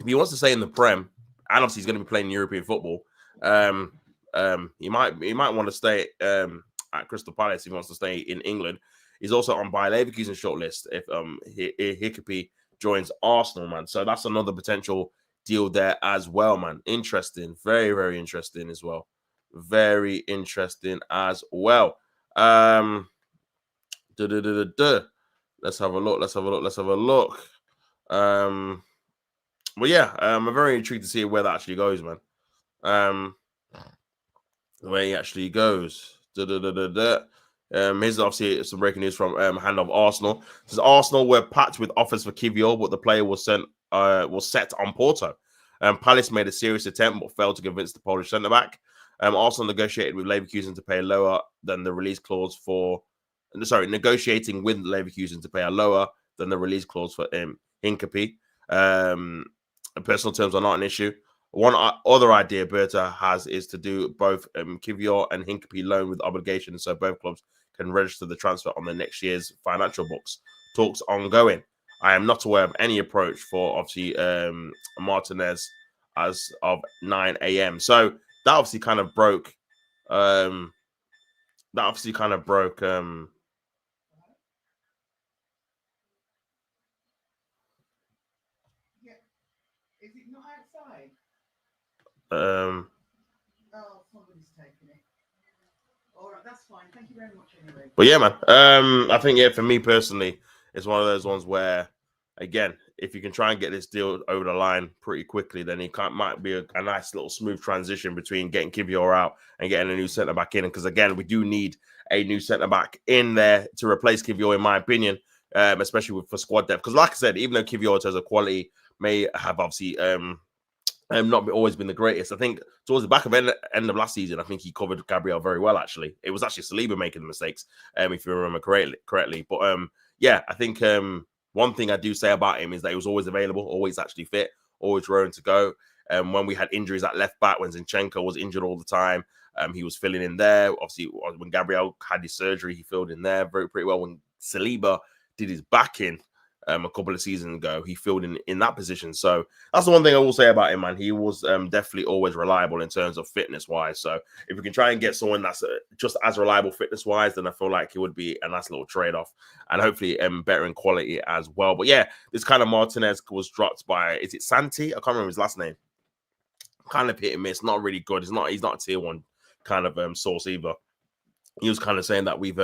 if he wants to stay in the Prem, and obviously he's going to be playing European football, he might want to stay at Crystal Palace if he wants to stay in England. He's also on Bayer Leverkusen's shortlist if Hincapie joins Arsenal, man. So that's another potential deal there as well, man. Interesting. Very, very interesting as well. Very interesting as well. Let's have a look. Well, yeah, I'm very intrigued to see where that actually goes, man. Where he actually goes. Here's obviously some breaking news from Hand of Arsenal. It says Arsenal were packed with offers for Kivior, but the player was set on Porto. Palace made a serious attempt but failed to convince the Polish centre back. Arsenal negotiated with Leverkusen to pay lower than the release clause for. Negotiating with Leverkusen to pay a lower than the release clause for Hincapie. Personal terms are not an issue. One other idea Berta has is to do both Kivior and Hincapie loan with obligations, so both clubs can register the transfer on the next year's financial books. Talks ongoing. I am not aware of any approach for obviously Martinez as of 9 a.m. So that obviously kind of broke. Is it not outside? Somebody's taking it. All right, that's fine. Thank you very much anyway. But yeah, man. I think for me personally, it's one of those ones where, again, if you can try and get this deal over the line pretty quickly, then it might be a nice little smooth transition between getting Kivior out and getting a new centre back in. Because again, we do need a new centre back in there to replace Kivior, in my opinion, especially for squad depth. Because like I said, even though Kivior has a quality, may have obviously not always been the greatest. I think towards the back of end of last season, I think he covered Gabriel very well. Actually, it was actually Saliba making the mistakes, if you remember correctly. But yeah, I think one thing I do say about him is that he was always available, always actually fit, always raring to go. When we had injuries at left back, when Zinchenko was injured all the time, he was filling in there. Obviously, when Gabriel had his surgery, he filled in there pretty well. When Saliba did his back in a couple of seasons ago, he filled in that position. So that's the one thing I will say about him, man. He was definitely always reliable in terms of fitness-wise. So if we can try and get someone that's just as reliable fitness-wise, then I feel like it would be a nice little trade-off and hopefully better in quality as well. But yeah, this kind of Martinez was dropped by, is it Santi? I can't remember his last name. Kind of hit and miss, not really good. He's not a tier one kind of source either. He was kind of saying that we've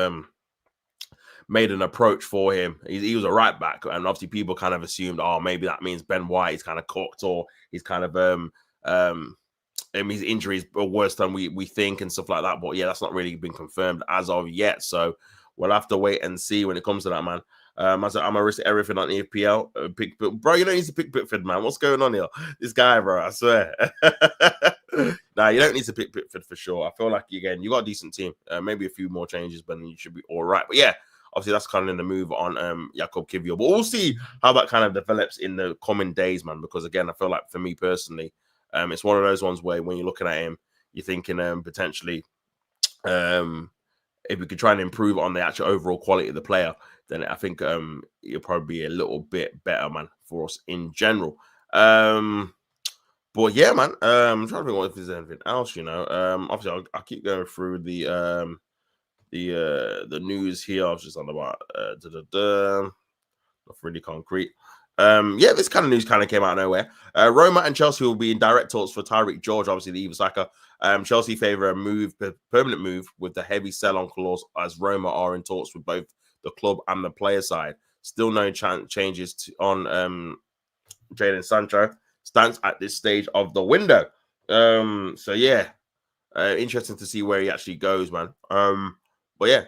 made an approach for him. He was a right back, and obviously people kind of assumed, oh, maybe that means Ben White is kind of cooked, or he's kind of his injuries are worse than we think and stuff like that. But yeah, that's not really been confirmed as of yet. So we'll have to wait and see when it comes to that, man. I'm gonna risk everything on EFPL. Bro, you don't need to pick Pickford, man. What's going on here? This guy, bro, I swear. Nah, you don't need to pick Pickford for sure. I feel like, again, you got a decent team. Maybe a few more changes, but then you should be all right. But yeah, obviously that's kind of in the move on Jakub Kivior. But we'll see how that kind of develops in the coming days, man. Because again, I feel like for me personally, it's one of those ones where when you're looking at him, you're thinking potentially if we could try and improve on the actual overall quality of the player, then I think it'll probably be a little bit better, man, for us in general. But yeah, man, I'm trying to think if there's anything else, obviously I'll keep going through the news here. I was just on about not really concrete. Yeah, this kind of news kind of came out of nowhere. Roma and Chelsea will be in direct talks for Tyreek George, obviously the Eva Saka. Chelsea favour a permanent move with the heavy sell-on clause, as Roma are in talks with both the club and the player side. Still no changes on Jadon Sancho stance at this stage of the window. So yeah, interesting to see where he actually goes, man. But yeah,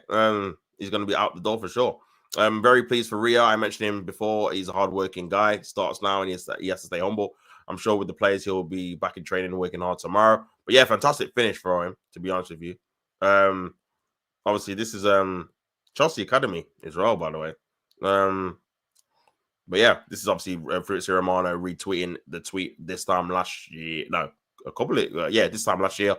he's going to be out the door for sure. I'm very pleased for Rio. I mentioned him before. He's a hardworking guy. Starts now, and he has to stay humble. I'm sure with the players, he'll be back in training and working hard tomorrow. But yeah, fantastic finish for him, to be honest with you. Obviously, this is Chelsea Academy as well, by the way. But yeah, this is obviously Fabrizio Romano retweeting the tweet this time last year. No, this time last year.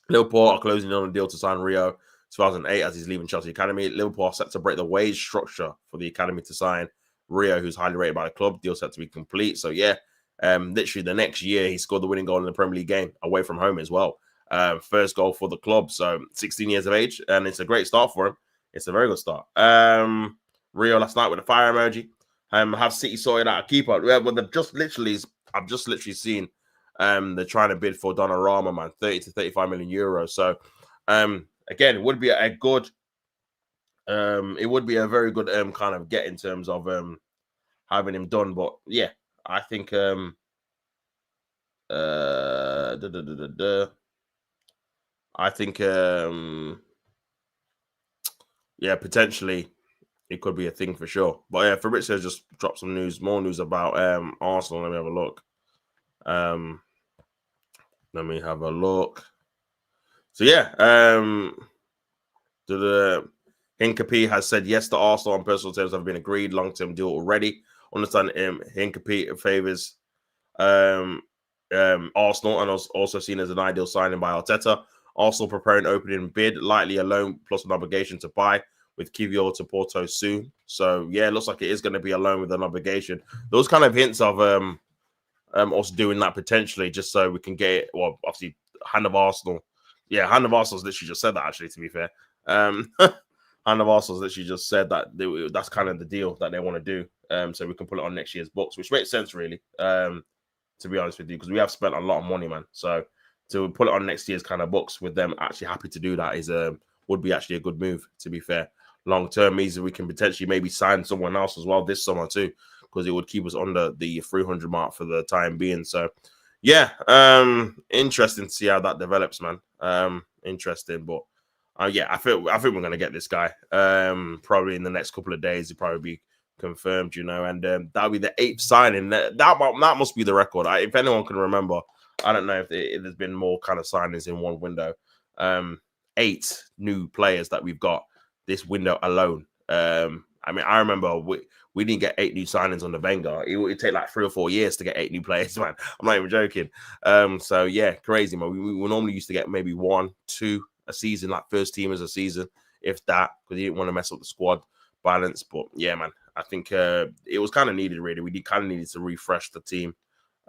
Liverpool are closing on a deal to sign Rio 2008 as he's leaving Chelsea Academy. Liverpool are set to break the wage structure for the academy to sign Rio, who's highly rated by the club. Deal set to be complete. So yeah, literally the next year he scored the winning goal in the Premier League game away from home as well. First goal for the club. So 16 years of age, and it's a great start for him. It's a very good start. Rio last night with a fire emoji. Have City sorted out a keeper. Yeah, but I've just literally seen they're trying to bid for Donnarumma, man, 30 to 35 million euros. So again, it would be a good very good kind of get in terms of having him done. But yeah, I think I think yeah, potentially it could be a thing for sure. But yeah, Fabrizio just dropped some news, more news about Arsenal. Let me have a look. Let me have a look. So yeah, the Hincapie has said yes to Arsenal on personal terms have been agreed, long-term deal already. Understand Hincapie favors Arsenal and also seen as an ideal signing by Arteta. Arsenal preparing opening bid, likely a loan plus an obligation to buy with Kivior to Porto soon. So yeah, it looks like it is going to be a loan with an obligation. Those kind of hints of also doing that potentially just so we can get it. Well, obviously, hand of Arsenal. Yeah, hand of Arsenal's literally just said that. Actually, to be fair, hand of Arsenal's literally just said that that's kind of the deal that they want to do. So we can put it on next year's books, which makes sense, really. To be honest with you, because we have spent a lot of money, man. So to put it on next year's kind of books with them actually happy to do that is would be actually a good move. To be fair, long term means that we can potentially maybe sign someone else as well this summer too, because it would keep us under the 300 mark for the time being. So yeah, interesting to see how that develops, man. Interesting, but yeah, I think we're gonna get this guy. Probably in the next couple of days, he'll probably be confirmed, and that'll be the 8th signing. That must be the record. If anyone can remember, I don't know if there's been more kind of signings in one window. 8 new players that we've got this window alone. I mean, I remember we didn't get 8 new signings on the Wenger. It would take like 3 or 4 years to get 8 new players, man. I'm not even joking. So yeah, crazy, man. We normally used to get maybe 1, 2 a season, like first teamers a season, if that, because you didn't want to mess up the squad balance. But yeah, man, I think it was kind of needed, really. We kind of needed to refresh the team.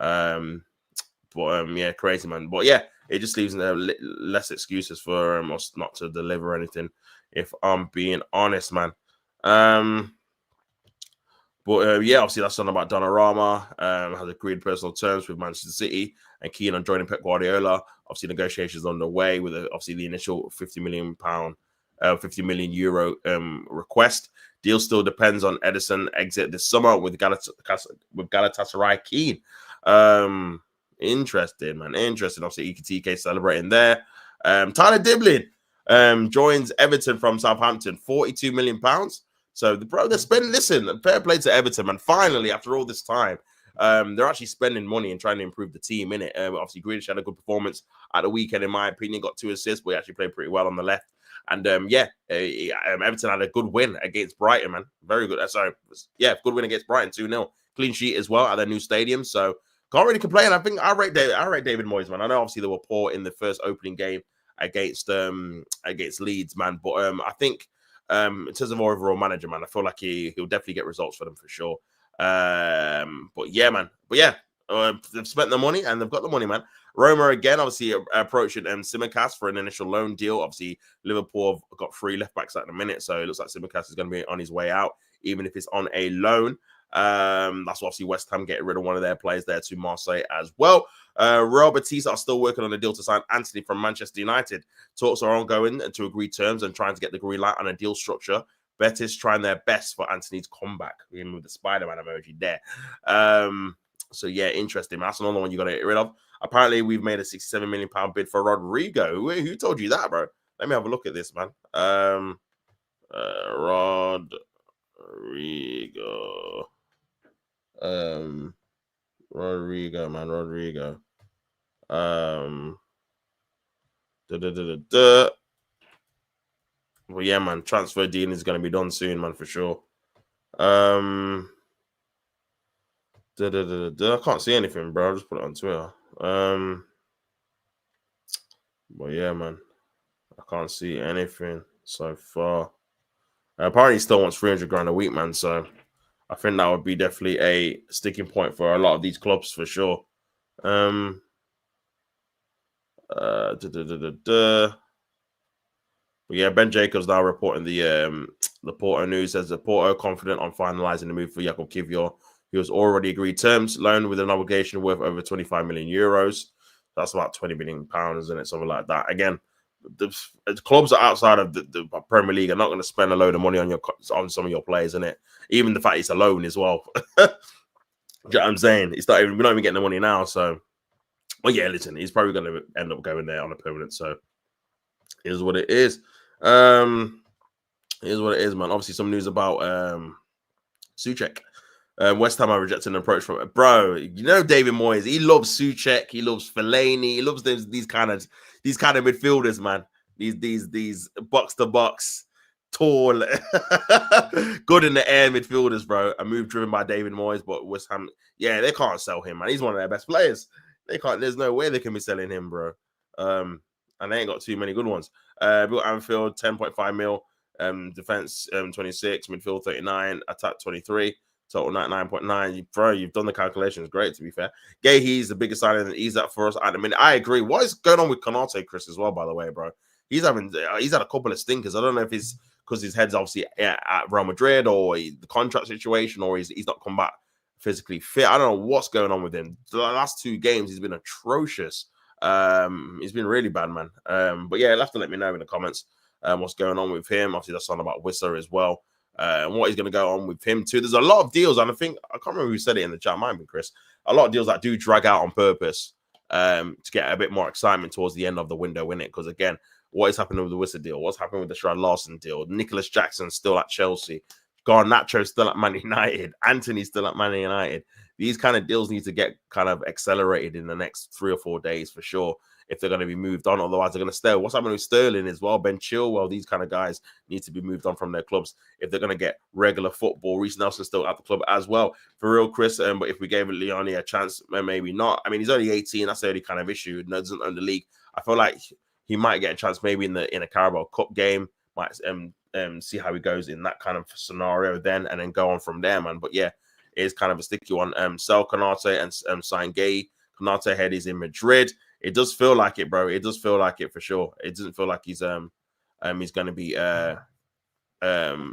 Yeah, crazy, man. But yeah, it just leaves less excuses for us not to deliver anything, if I'm being honest, man. Yeah, obviously that's something about Donnarumma. Has agreed personal terms with Manchester City and keen on joining Pep Guardiola. Obviously, negotiations on the way with obviously the initial £50 million, €50 million request. Deal still depends on Edison exit this summer with Galatasaray keen. Interesting, man. Interesting. Obviously, EKTK celebrating there. Tyler Diblin joins Everton from Southampton, £42 million. So they're spending. Listen, fair play to Everton, man. Finally, after all this time, they're actually spending money and trying to improve the team. In it, obviously, Grealish had a good performance at the weekend, in my opinion. Got 2 assists, but he actually played pretty well on the left. And Everton had a good win against Brighton, man. Very good. Good win against Brighton, 2-0. Clean sheet as well at their new stadium. So can't really complain. I think I rate David Moyes, man. I know obviously they were poor in the first opening game against Leeds, man. But I think. In terms of overall manager, man, I feel like he'll definitely get results for them for sure. But yeah, man. They've spent the money and they've got the money, man. Roma again, obviously approaching Tsimikas for an initial loan deal. Obviously, Liverpool have got 3 left backs at the minute, so it looks like Tsimikas is going to be on his way out, even if it's on a loan. That's obviously West Ham getting rid of one of their players there to Marseille as well. Real Betis are still working on a deal to sign Anthony from Manchester United. Talks are ongoing to agree terms and trying to get the green light on a deal structure. Betis trying their best for Anthony's comeback. Him with the Spider-Man emoji there. So yeah, interesting. That's another one you got to get rid of. Apparently, we've made a £67 million bid for Rodrigo. Who told you that, bro? Let me have a look at this, man. Rodrigo. Rodrigo, man. Rodrigo. Well, yeah, man. Transfer deal is going to be done soon, man, for sure. I can't see anything, bro. I'll just put it on Twitter. But yeah, man. I can't see anything so far. Apparently, he still wants 300 grand a week, man. So I think that would be definitely a sticking point for a lot of these clubs for sure. But yeah, Ben Jacobs now reporting the Porto news. Says that Porto confident on finalising the move for Jakub Kivior. He was already agreed terms, loan with an obligation worth over 25 million euros. That's about 20 million pounds, isn't it? Something like that. Again, the clubs are outside of the Premier League are not going to spend a load of money on some of your players, isn't it? Even the fact it's a loan as well. You know what I'm saying? We're not even getting the money now. So, well, yeah, listen, he's probably going to end up going there on a permanent. So, here's what it is. Here's what it is, man. Obviously, some news about Souček. West Ham are rejecting an approach from bro. You know David Moyes. He loves Souček. He loves Fellaini. He loves these kind of midfielders, man. These box to box, tall, good in the air midfielders, bro. A move driven by David Moyes, but West Ham, yeah, they can't sell him, man. He's one of their best players. They can't. There's no way they can be selling him, bro. And they ain't got too many good ones. Built Anfield, 10.5 mil. Defense 26, midfield 39, attack 23, total 9.9. Bro, you've done the calculations. Great, to be fair. He's the biggest signing, and he's that for us at the minute. I agree. What is going on with Konate, Chris, as well, by the way, bro? He's had a couple of stinkers. I don't know if it's because his head's obviously at Real Madrid or the contract situation, or he's not come back physically fit. I don't know what's going on with him. The last 2 games, he's been atrocious. He's been really bad, man. But yeah, you'll have to let me know in the comments what's going on with him. Obviously, that's on about Whistler as well. And what is going to go on with him too. There's a lot of deals, and I can't remember who said it in the chat. Might be Chris. A lot of deals that do drag out on purpose to get a bit more excitement towards the end of the window, innit? Because again, what is happening with the Whistler deal? What's happening with the Shrad Larson deal? Nicholas Jackson still at Chelsea. Garnacho still at Man United. Anthony still at Man United. These kind of deals need to get kind of accelerated in the next 3 or 4 days for sure, if they're going to be moved on. Otherwise, they're going to stay. What's happening with Sterling as well? Ben Chilwell, these kind of guys need to be moved on from their clubs if they're going to get regular football. Reece Nelson's still at the club as well. For real, Chris. But if we gave Leone a chance, maybe not. I mean, he's only 18. That's the only kind of issue. Doesn't own the league. I feel like he might get a chance maybe in a Carabao Cup game. Might see how he goes in that kind of scenario then, and then go on from there, man. But yeah, it is kind of a sticky one. Sell Konate and sign Gay. Konate head is in Madrid. It does feel like it, bro. It does feel like it for sure. It doesn't feel like he's going to be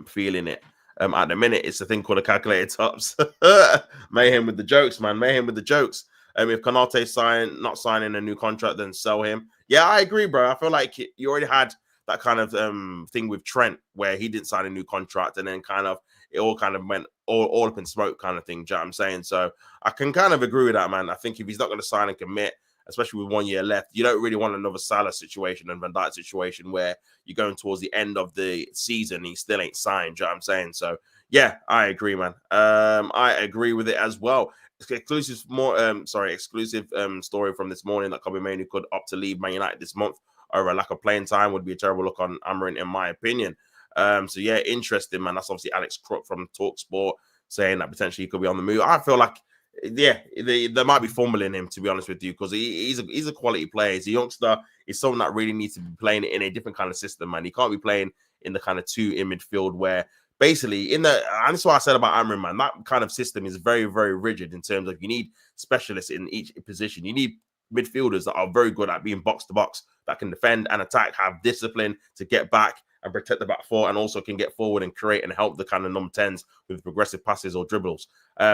feeling it. At the minute, it's a thing called a calculated tops. Mayhem with the jokes, man. Mayhem with the jokes. If Konate not signing a new contract, then sell him. Yeah, I agree, bro. I feel like you already had that kind of thing with Trent where he didn't sign a new contract, and then kind of it all kind of went all up in smoke kind of thing. Do you know what I'm saying? So I can kind of agree with that, man. I think if he's not going to sign and commit, especially with 1 year left, you don't really want another Salah situation and Van Dijk situation where you're going towards the end of the season and he still ain't signed. Do you know what I'm saying? So yeah, I agree, man. I agree with it as well. Exclusive story from this morning that Kobe Mainoo could opt to leave Man United this month over a lack of playing time would be a terrible look on Amarin, in my opinion. So yeah, interesting, man. That's obviously Alex Crook from TalkSport saying that potentially he could be on the move. I feel like, yeah, they might be fumbling him, to be honest with you, because he's a quality player. He's a youngster. He's someone that really needs to be playing in a different kind of system, man. He can't be playing in the kind of 2 in midfield where basically and that's what I said about Amarin, man. That kind of system is very, very rigid in terms of you need specialists in each position. You need midfielders that are very good at being box to box, that can defend and attack, have discipline to get back and protect the back four, and also can get forward and create and help the kind of number 10s with progressive passes or dribbles.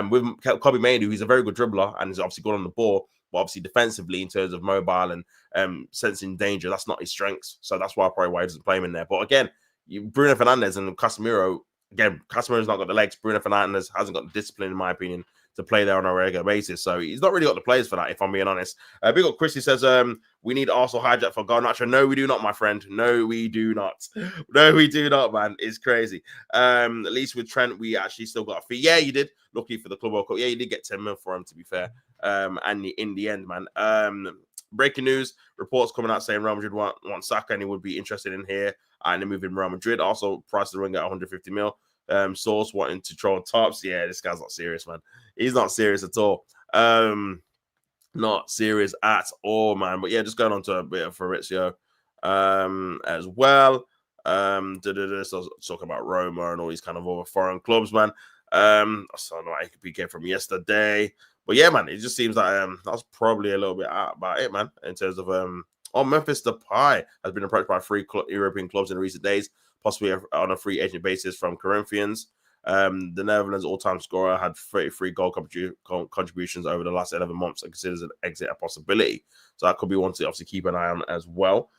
With Kobe Mainoo, he's a very good dribbler and he's obviously good on the ball, but obviously defensively in terms of mobile and sensing danger, that's not his strengths. So that's why he doesn't play him in there. But again, Bruno Fernandes and Casemiro, again, Casemiro's not got the legs. Bruno Fernandes hasn't got the discipline, in my opinion, to play there on a regular basis. So he's not really got the players for that, if I'm being honest. Big up Chris, he says, we need Arsenal hijack for Garnacho. No, we do not, my friend. No, we do not. No, we do not, man. It's crazy. At least with Trent, we actually still got a fee. Yeah, you did. Lucky for the Club World Cup. Yeah, you did get 10 mil for him, to be fair. And in the end, man. Breaking news, reports coming out saying Real Madrid want Saka and he would be interested in here and they're moving Real Madrid. Also, price of the ring at 150 mil. Source wanting to troll tops. Yeah, this guy's not serious, man. He's not serious at all. Not serious at all, man. But yeah, just going on to a bit of Fabrizio as well. So talk about Roma and all these kind of other foreign clubs, man. I saw Hincapie from yesterday. But yeah, man, it just seems like that's probably a little bit out about it, man, in terms of Memphis Depay has been approached by 3 European clubs in recent days, possibly on a free agent basis from Corinthians. The Netherlands all-time scorer had 33 goal contributions over the last 11 months and considers an exit a possibility. So that could be one to obviously keep an eye on as well.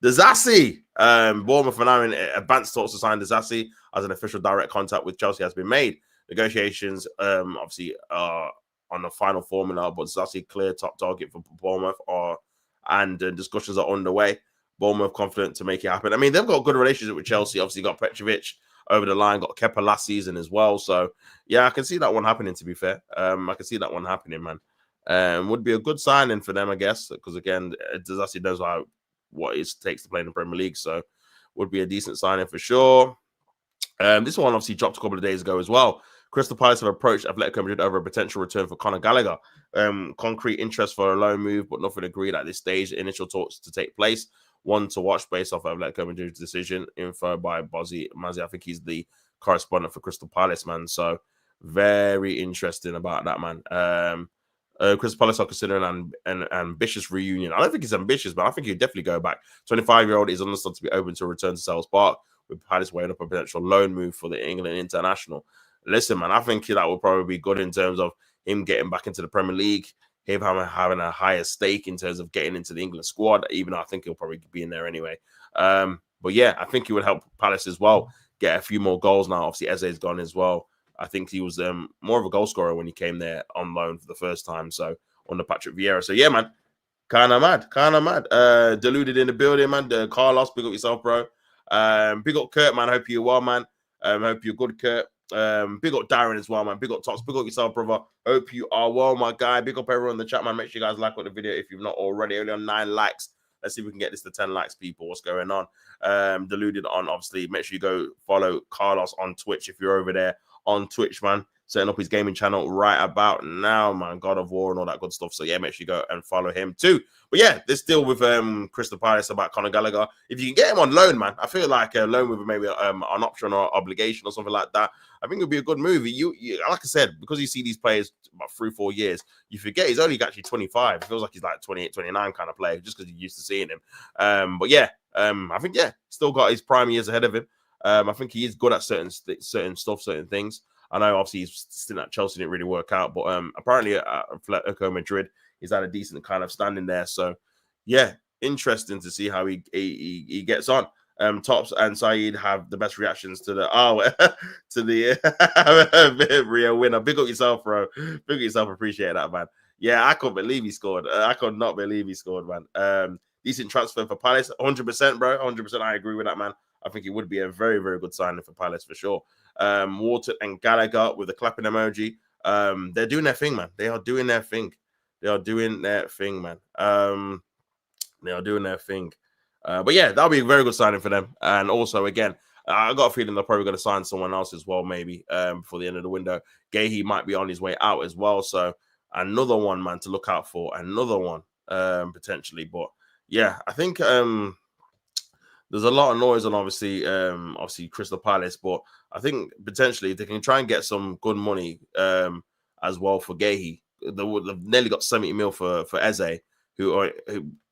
Disasi, Bournemouth are now in advanced talks to sign Disasi as an official direct contact with Chelsea has been made. Negotiations obviously are on the final formula, but Disasi clear top target for Bournemouth and discussions are underway. Bournemouth confident to make it happen. I mean, they've got a good relationship with Chelsea. Obviously, got Petrovic over the line, got Kepa last season as well. So, yeah, I can see that one happening, to be fair. I can see that one happening, man. Would be a good signing for them, I guess, because, again, Disasi knows what it takes to play in the Premier League. So, would be a decent signing for sure. This one obviously dropped a couple of days ago as well. Crystal Palace have approached Atletico Madrid over a potential return for Conor Gallagher. Concrete interest for a loan move, but nothing agreed at this stage. Initial talks to take place. One to watch based off Atletico Madrid's decision. Info by Bozzy Mazzi. I think he's the correspondent for Crystal Palace, man. So very interesting about that, man. Crystal Palace are considering an ambitious reunion. I don't think it's ambitious, but I think he'd definitely go back. 25-year-old is understood to be open to a return to Selhurst Park, with Palace weighing up a potential loan move for the England international. Listen, man, I think that would probably be good in terms of him getting back into the Premier League, him having a higher stake in terms of getting into the England squad, even though I think he'll probably be in there anyway. But yeah, I think he would help Palace as well get a few more goals now. Obviously, Eze's gone as well. I think he was more of a goal scorer when he came there on loan for the first time. So under Patrick Vieira. So yeah, man, kind of mad. Deluded in the building, man. Carlos, big up yourself, bro. Big up Kurt, man. Hope you're well, man. Hope you're good, Kurt. Big up Darren as well, man. Big up Tots. Big up yourself, brother. Hope you are well, my guy. Big up everyone in the chat, man. Make sure you guys like the video if you've not already. Only on 9 likes. Let's see if we can get this to 10 likes, people. What's going on? Deluded on, obviously. Make sure you go follow Carlos on Twitch if you're over there on Twitch, man. Setting up his gaming channel right about now, man. God of War and all that good stuff. So yeah, make sure you go and follow him too. But yeah, this deal with Crystal Palace about Conor Gallagher. If you can get him on loan, man, I feel like a loan with maybe an option or obligation or something like that, I think it would be a good move. You like I said, because you see these players about 3-4 years, you forget he's only actually 25. It feels like he's like 28, 29 kind of player just because you're used to seeing him. But yeah, I think still got his prime years ahead of him. I think he is good at certain stuff, certain things. I know obviously his stint at Chelsea didn't really work out, but apparently at Atletico Madrid, he's had a decent kind of standing there. So yeah, interesting to see how he gets on. Tops and Saeed have the best reactions to the Rio winner. Big up yourself, bro. Big up yourself. Appreciate that, man. Yeah, I couldn't believe he scored. I could not believe he scored, man. Decent transfer for Palace, 100%, bro. 100%. I agree with that, man. I think it would be a very, very good signing for Palace for sure. Water and Gallagher with the clapping emoji. They're doing their thing, man. They are doing their thing. They are doing their thing, man. They are doing their thing. But yeah, that'll be a very good signing for them. And also, again, I got a feeling they're probably going to sign someone else as well, maybe before the end of the window. Gahey might be on his way out as well. So another one, man, to look out for. Another one, potentially. But yeah, I think there's a lot of noise on obviously Crystal Palace, but I think potentially they can try and get some good money as well for Gahey. They've nearly got 70 mil for Eze, who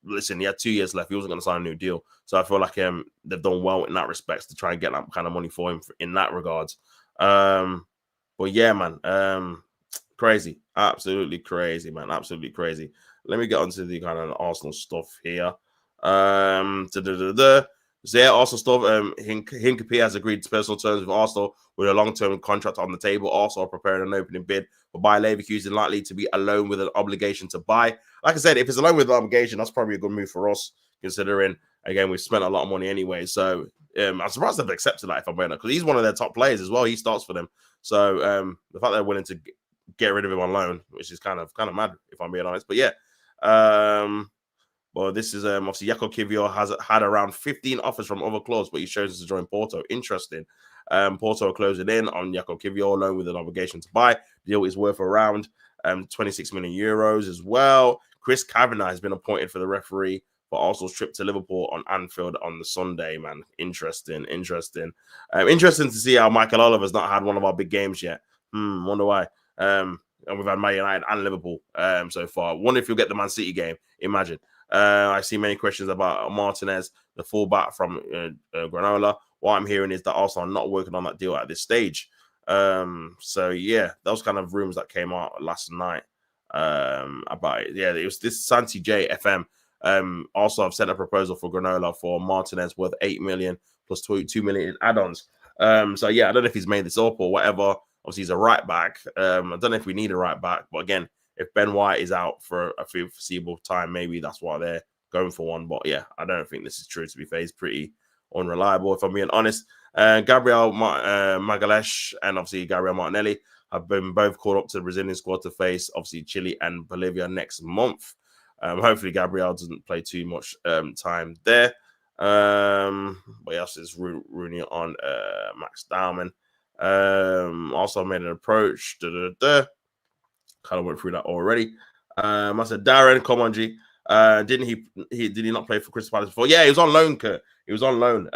listen, he had 2 years left. He wasn't going to sign a new deal. So I feel like they've done well in that respect to try and get that kind of money for him in that regards. But yeah, man, crazy. Absolutely crazy, man. Absolutely crazy. Let me get onto the kind of Arsenal stuff here. Arsenal stuff. Hincapie has agreed to personal terms with Arsenal with a long-term contract on the table. Arsenal are preparing an opening bid for Bayer Leverkusen, likely to be a loan with an obligation to buy. Like I said, if it's a loan with an obligation, that's probably a good move for us, considering, again, we've spent a lot of money anyway. So I'm surprised they've accepted that, if I'm being honest, because he's one of their top players as well. He starts for them. So the fact they're willing to get rid of him on loan, which is kind of mad, if I'm being honest. But yeah. Well, this is obviously Jaco Kivior has had around 15 offers from other clubs, but he's chosen to join Porto. Interesting. Porto are closing in on Jaco Kivior loan with an obligation to buy. The deal is worth around 26 million euros as well. Chris Kavanagh has been appointed for the referee for Arsenal's trip to Liverpool on Anfield on the Sunday, man. Interesting. Interesting to see how Michael Oliver's not had one of our big games yet. Wonder why. And we've had Man United and Liverpool so far. Wonder if you'll get the Man City game. Imagine. I see many questions about Martinez, the fullback from Granola. What I'm hearing is that Arsenal are not working on that deal at this stage. So yeah, those kind of rumors that came out last night about it. Yeah, it was this Santi J FM. Also, I've sent a proposal for Granola for Martinez worth 8 million plus 2 million in add-ons. So yeah, I don't know if he's made this up or whatever. Obviously, he's a right back. I don't know if we need a right back, but again, if Ben White is out for a foreseeable time, maybe that's why they're going for one. But yeah, I don't think this is true, to be fair. He's pretty unreliable, if I'm being honest. Gabriel Magalhaes and obviously Gabriel Martinelli have been both called up to the Brazilian squad to face obviously Chile and Bolivia next month. Hopefully Gabriel doesn't play too much time there. But yes, it's Rooney on Max Dowman. Also made an approach. Kind of went through that already. I said, Darren, come on, G. Did he not play for Crystal Palace before? Yeah, he was on loan, Kurt. He was on loan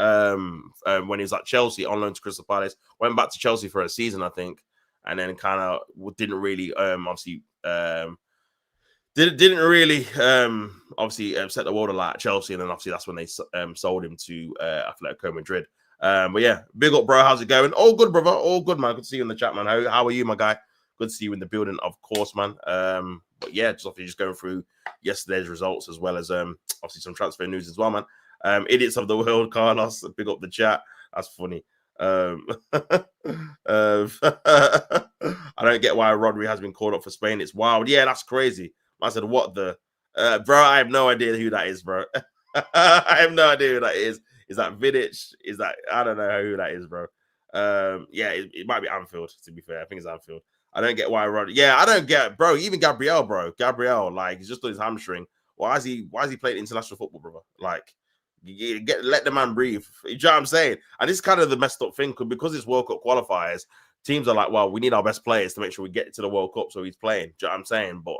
when he was at Chelsea, on loan to Crystal Palace. Went back to Chelsea for a season, I think, and then kind of didn't really obviously didn't really obviously set the world alight at Chelsea, and then obviously that's when they sold him to Atletico Madrid. But yeah, big up, bro. How's it going? All good, brother. All good, man. Good to see you in the chat, man. How are you, my guy? Good to see you in the building, of course, man. But yeah, just going through yesterday's results as well as obviously some transfer news as well, man. Idiots of the world, Carlos. Big up the chat. That's funny. I don't get why Rodri has been called up for Spain. It's wild. Yeah, that's crazy. I said, what the? Bro, I have no idea who that is, bro. I have no idea who that is. Is that Vidic? Is that, I don't know who that is, bro. Yeah, it might be Anfield, to be fair. I think it's Anfield. I don't get why Rodri. Yeah, I don't get, bro. Even Gabriel, bro. Gabriel, like, he's just on his hamstring. Why is he playing international football, brother? Like, let the man breathe. You know what I'm saying? And this is kind of the messed up thing because it's World Cup qualifiers. Teams are like, well, we need our best players to make sure we get to the World Cup, so he's playing. Do you know what I'm saying? But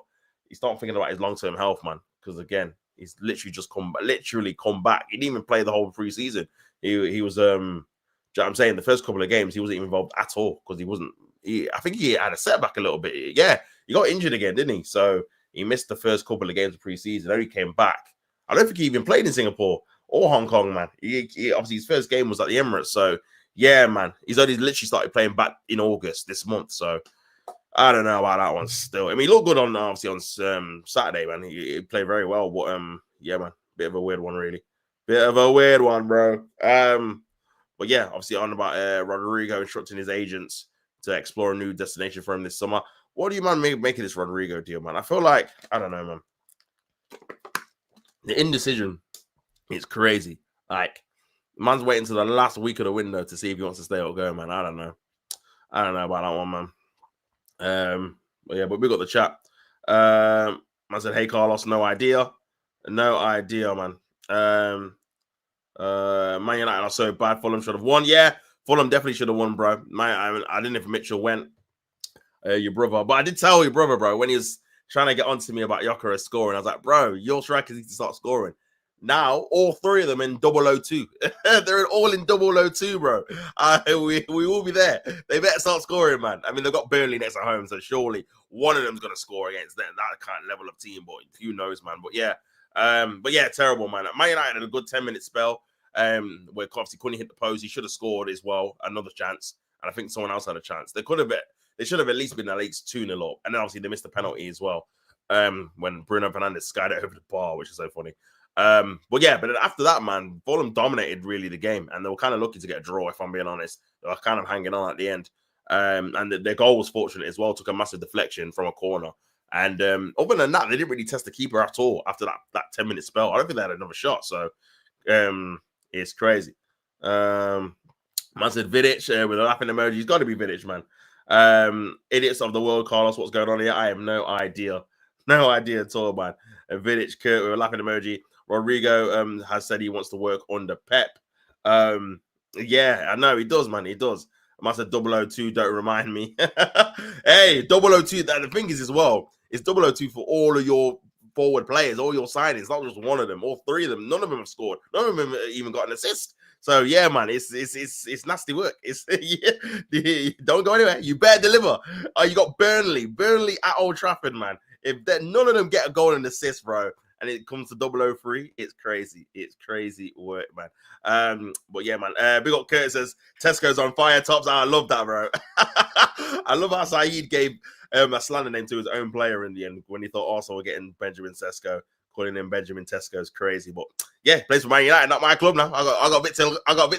he's not thinking about his long-term health, man. Because again, he's literally just come back. He didn't even play the whole preseason. He was, do you know what I'm saying? The first couple of games, he wasn't even involved at all because he wasn't. I think he had a setback a little bit. Yeah, he got injured again, didn't he? So he missed the first couple of games of preseason. Then he came back. I don't think he even played in Singapore or Hong Kong, man. He obviously his first game was at the Emirates. So yeah, man, he's only literally started playing back in August this month. So I don't know about that one still. I mean, he looked good on obviously on Saturday, man. He played very well, but yeah, man, bit of a weird one, really. Bit of a weird one, bro. But yeah, obviously on about Rodrigo instructing his agents to explore a new destination for him this summer. What do you man making this Rodrigo deal, man? I feel like, I don't know, man. The indecision is crazy. Like, man's waiting to the last week of the window to see if he wants to stay or go, man. I don't know. I don't know about that one, man. But yeah, but we got the chat. I said, hey, Carlos, no idea. No idea, man. Man United are so bad. Fulham should have won. Yeah, Fulham definitely should have won, bro. I didn't know if Mitchell went, your brother. But I did tell your brother, bro, when he was trying to get on to me about Gyökeres scoring. I was like, bro, your strikers need to start scoring. Now, all three of them in 002. They're all in 002, bro. We will be there. They better start scoring, man. I mean, they've got Burnley next at home, so surely one of them's going to score against that kind of level of team. But who knows, man. But yeah, terrible, man. Man United had a good 10-minute spell where obviously couldn't hit the post. He should have scored as well. Another chance. And I think someone else had a chance. They should have at least been 2-0 up. And then obviously they missed the penalty as well when Bruno Fernandes skied it over the bar, which is so funny. But then after that, man, Fulham dominated really the game. And they were kind of lucky to get a draw, if I'm being honest. They were kind of hanging on at the end. And their goal was fortunate as well. Took a massive deflection from a corner. And other than that, they didn't really test the keeper at all after that 10-minute spell. I don't think they had another shot. So it's crazy. Man said Vidic with a laughing emoji. He's got to be Vidic, man. Idiots of the world, Carlos. What's going on here? I have no idea. No idea at all, man. Vidic, Kurt with a laughing emoji. Rodrigo has said he wants to work under Pep. Yeah, I know he does, man. He does. I must have 002. Don't remind me. Hey, 002. The thing is as well, it's 002 for all of your forward players, all your signings, not just one of them, all three of them. None of them have scored. None of them have even got an assist. So yeah, man, it's nasty work. It's don't go anywhere. You better deliver. You got Burnley at Old Trafford, man. If none of them get a goal and assist, bro, and it comes to 003, it's crazy. It's crazy work, man. But yeah, man. Big up Kurt says Tesco's on fire tops. I love that, bro. I love how Saeed gave a slander name to his own player in the end when he thought Arsenal were getting Benjamin Sesko. Calling him Benjamin Tesco is crazy, but yeah, plays for Man United, not my club now. I got a bit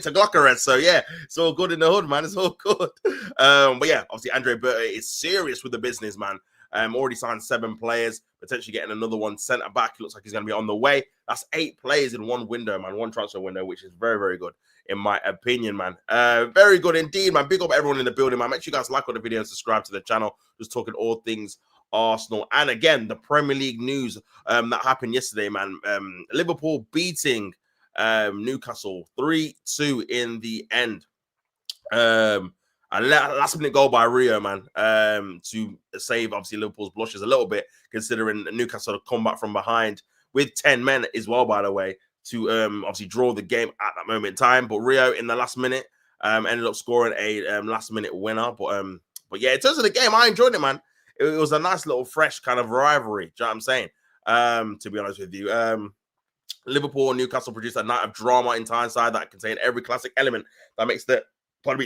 to Gyökeres, so yeah, it's all good in the hood, man. It's all good. But yeah, obviously Andre Berta is serious with the business, man. Already signed 7 players, potentially getting another one centre back. It looks like he's going to be on the way. That's 8 players in one window, man. One transfer window, which is very, very good, in my opinion, man. Very good indeed, man. Big up everyone in the building, man. Make sure you guys like all the video and subscribe to the channel. Just talking all things Arsenal. And again, the Premier League news that happened yesterday, man. Liverpool beating Newcastle 3-2 in the end. A last minute goal by Rio, man, to save obviously Liverpool's blushes a little bit, considering Newcastle had come back from behind with 10 men as well, by the way, to obviously draw the game at that moment in time. But Rio in the last minute ended up scoring a last minute winner. But yeah, in terms of the game, I enjoyed it, man. It was a nice little fresh kind of rivalry. Do you know what I'm saying? To be honest with you, Liverpool and Newcastle produced a night of drama in Tyneside that contained every classic element that makes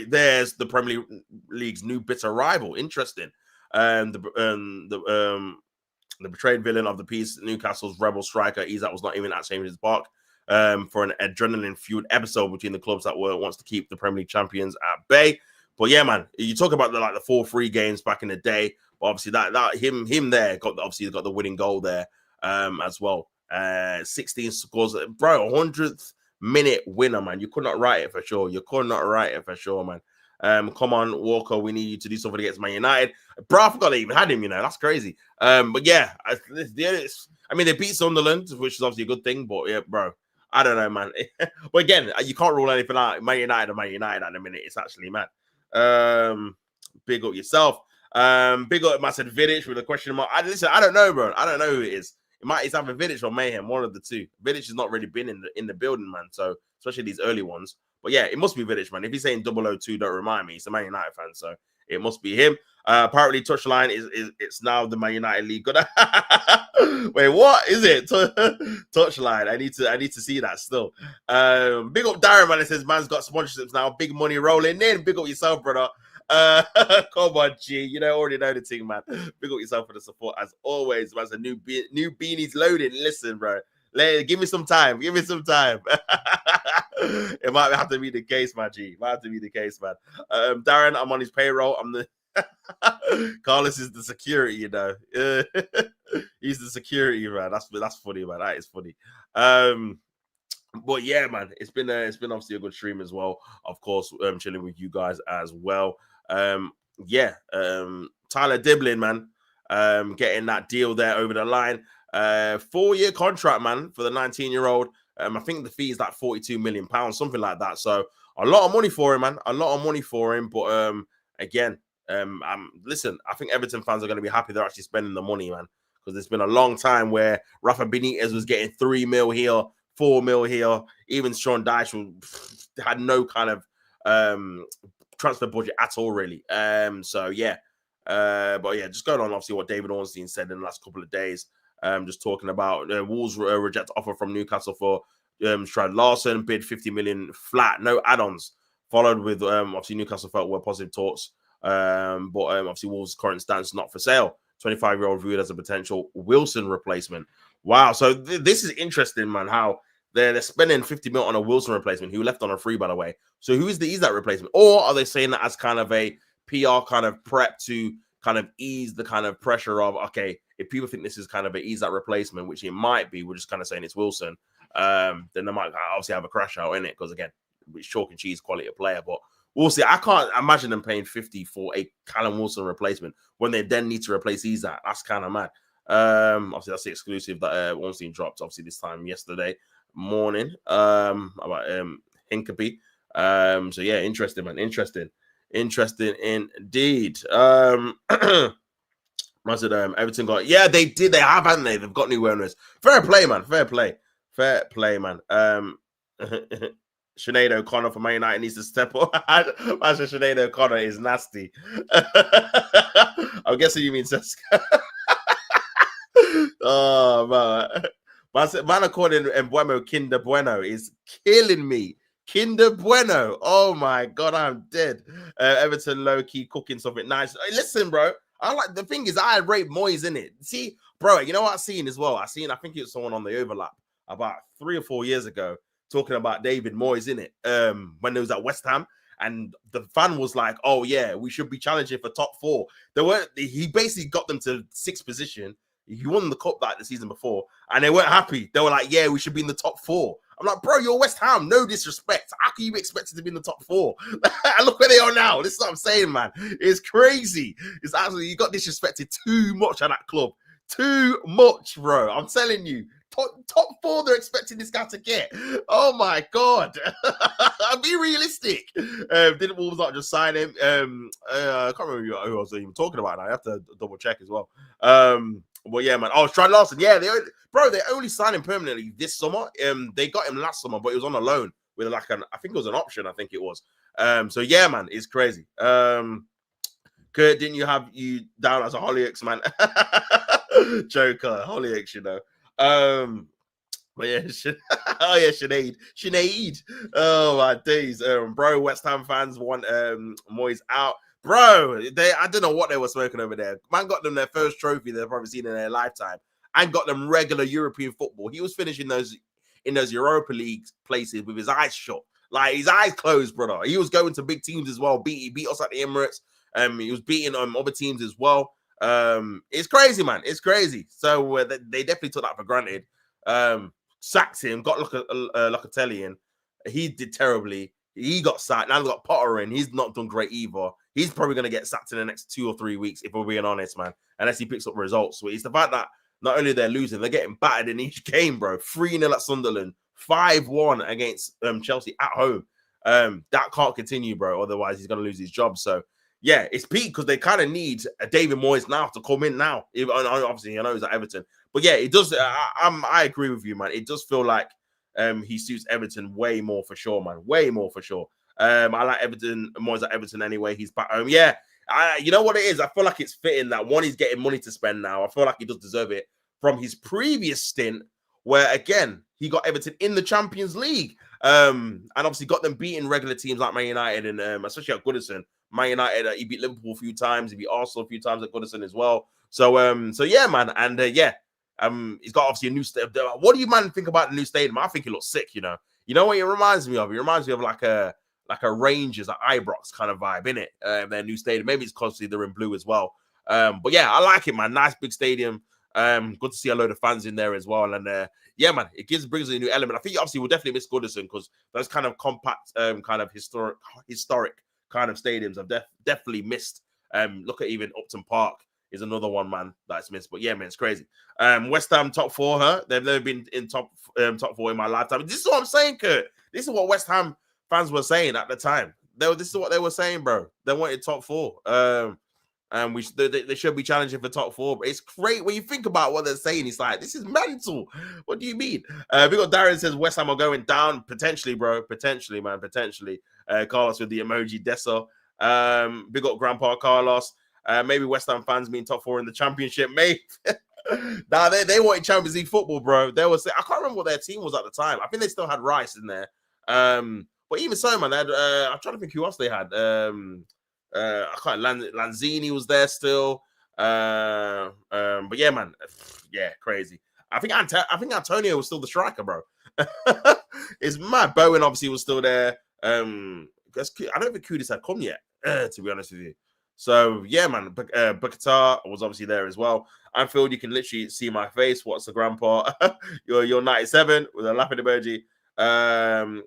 there's the Premier League's new bitter rival. Interesting. The betrayed villain of the piece, Newcastle's rebel striker, Isak, was not even at Chambers Park for an adrenaline-fueled episode between the clubs that wants to keep the Premier League champions at bay. But yeah, man, you talk about the 4-3 games back in the day. But obviously, that him there got the winning goal there as well. 16 scores, bro. 100th minute winner, man. You could not write it for sure. You could not write it for sure, man. Come on, Walker. We need you to do something against Man United. Bro, I forgot they even had him, That's crazy. But yeah, I mean, they beat Sunderland, which is obviously a good thing. But yeah, bro, I don't know, man. But again, you can't rule anything out. Man United at the minute. It's actually mad. Big up yourself. Big up Matt Vidic with a question mark. I don't know, bro. I don't know who it is. It's either Vidic or Mayhem, one of the two. Vidic has not really been in the building, man. So especially these early ones. But yeah, it must be Vidic, man. If he's saying 002, don't remind me. He's a Man United fan, so it must be him. Apparently, touchline it's now the Man United league. Wait, what is it? Touchline. I need to see that still. Big up Darren, man. It says man's got sponsorships now. Big money rolling in. Big up yourself, brother. Come on, G. Already know the thing, man. Big up yourself for the support as always. Man's a new beanies loading. Listen, bro. Give me some time. Give me some time. It might have to be the case, my G. Might have to be the case, man. Darren, I'm on his payroll. I'm the Carlos is the security, He's the security, man. That's funny, man. That is funny. But yeah, man, it's been obviously a good stream as well. Of course, chilling with you guys as well. Tyler Diblin, man, getting that deal there over the line. 4-year contract, man, for the 19-year-old. I think the fee is like £42 million, something like that. So a lot of money for him, man. A lot of money for him. But again, listen, I think Everton fans are going to be happy they're actually spending the money, man, because it's been a long time where Rafa Benitez was getting 3 mil here, 4 mil here. Even Sean Dyche had no kind of transfer budget at all, really. So yeah, but yeah, just going on obviously what David Ornstein said in the last couple of days. Just talking about Wolves reject offer from Newcastle for Strad Larson, bid 50 million flat, no add-ons. Followed with obviously Newcastle felt were positive talks, but obviously Wolves' current stance not for sale. 25-year-old viewed as a potential Wilson replacement. Wow, so this is interesting, man. How they're spending 50 mil on a Wilson replacement who left on a free, by the way. So who is that replacement, or are they saying that as kind of a PR kind of prep to kind of ease the kind of pressure of, okay, if people think this is kind of an ease that replacement, which it might be, we're just kind of saying it's Wilson, then they might obviously have a crash out in it, because again, it's chalk and cheese quality of player. But we'll see. I can't imagine them paying 50 for a Callum Wilson replacement when they then need to replace Isak. That's kind of mad. Obviously that's the exclusive that Ornstein dropped obviously this time yesterday morning about Hincapie. So yeah, interesting, man. Interesting indeed. I said Everton got, yeah, they did. They have, haven't they? They've got new owners. Fair play, man. Fair play, man. Sinead O'Connor for Man United needs to step up. I said Sinead O'Connor is nasty. I'm guessing you mean Saka. Oh man. Man according Mbuemo Kinder Bueno is killing me. Kinder Bueno. Oh my god, I'm dead. Everton low-key cooking something nice. Hey, listen, bro. The thing is, I rate Moyes in it. See, bro, you know what I've seen as well? I think it was someone on the overlap about 3 or 4 years ago talking about David Moyes in it. When it was at West Ham, and the fan was like, "Oh yeah, we should be challenging for top 4." He basically got them to 6th position. He won the cup like the season before, and they weren't happy. They were like, "Yeah, we should be in the top 4." I'm like, "Bro, you're West Ham. No disrespect. How can you be expected to be in the top 4?" Look where they are now. This is what I'm saying, man. It's crazy. It's absolutely, you got disrespected too much at that club. Too much, bro. I'm telling you. Top 4 they're expecting this guy to get. Oh my god. Be realistic. Didn't Wolves not just sign him? I can't remember who I was even talking about now. I have to double check as well. Well, yeah, man. Oh, Troy Larson. Yeah, they only signed him permanently this summer. They got him last summer, but it was on a loan with I think it was an option. I think it was. So yeah, man, it's crazy. Kurt, didn't you have you down as a Hollyoaks, man? Joker, Hollyoaks, you know. But yeah, oh yeah, Sinead. Oh my days, bro. West Ham fans want Moyes out, bro. I don't know what they were smoking over there. Man got them their first trophy they've probably seen in their lifetime, and got them regular European football. He was finishing those in those Europa League places with his eyes shut, like his eyes closed, brother. He was going to big teams as well. He beat us at the Emirates. He was beating other teams as well. It's crazy, man. It's crazy. So they definitely took that for granted. Sacked him, got Locatelli in. He did terribly. He got sacked. Now they've got Potter in. He's not done great either. He's probably going to get sacked in the next 2 or 3 weeks, if we're being honest, man. Unless he picks up results. So it's the fact that not only they're losing, they're getting battered in each game, bro. 3-0 at Sunderland, 5-1 against Chelsea at home. That can't continue, bro. Otherwise, he's going to lose his job. So, yeah, it's peak because they kind of need a David Moyes now to come in now. Obviously, I know he's at Everton. But yeah, it does. I agree with you, man. It does feel like he suits Everton way more for sure, man. Way more for sure. I like Everton. Moyes at Everton anyway. He's back home. Yeah, you know what it is? I feel like it's fitting that one, he's getting money to spend now. I feel like he does deserve it from his previous stint where, again, he got Everton in the Champions League. And obviously got them beating regular teams like Man United and especially at Goodison. Man United, he beat Liverpool a few times. He beat Arsenal a few times at Goodison as well. So yeah, man. And yeah, he's got obviously a new stadium. What do you, man, think about the new stadium? I think it looks sick, you know. You know what it reminds me of? It reminds me of like a Rangers at Ibrox kind of vibe, innit? Their new stadium. Maybe it's because they're in blue as well. But yeah, I like it, man. Nice big stadium. Good to see a load of fans in there as well. And yeah, man, it brings a new element. I think obviously we'll definitely miss Goodison because those kind of compact, kind of historic kind of stadiums I've definitely missed. Look at even Upton Park is another one, man, that's missed. But yeah, man, it's crazy. West Ham top 4, huh? They've never been in top 4 in my lifetime. This is what I'm saying, Kurt. This is what West Ham fans were saying at the time. This is what they were saying, bro. They wanted top 4. And they should be challenging for top 4. But it's great when you think about what they're saying. It's like, this is mental. What do you mean? We got Darren says West Ham are going down. Potentially, bro. Potentially, man. Potentially. Carlos with the emoji Deso. Big up Grandpa Carlos. Maybe West Ham fans being top 4 in the championship. Maybe. Nah, they wanted Champions League football, bro. They was, I can't remember what their team was at the time. I think they still had Rice in there. But even so, man, they had, I'm trying to think who else they had. I can't. Lanzini was there still. But yeah, man. Yeah, crazy. I think Antonio was still the striker, bro. It's mad. Bowen obviously was still there. I don't think Kudus had come yet, to be honest with you. So yeah, man. Bukatar was obviously there as well. Anfield, you can literally see my face. What's the grandpa? You're 97 with a laughing emoji.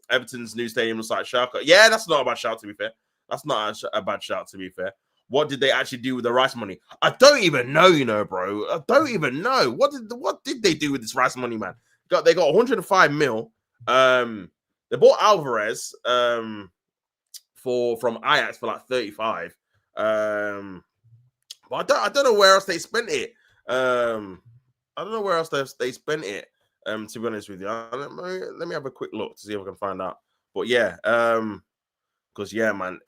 Everton's new stadium looks like Saka. Yeah, that's not a bad shout, to be fair. That's not a bad shout, to be fair. What did they actually do with the Rice money? I don't even know, you know, bro. I don't even know. What did they do with this Rice money, man? They got 105 mil. They bought Alvarez from Ajax for like 35. But I don't know where else they spent it. I don't know where else they spent it. To be honest with you, let me have a quick look to see if I can find out. But yeah, because yeah, man,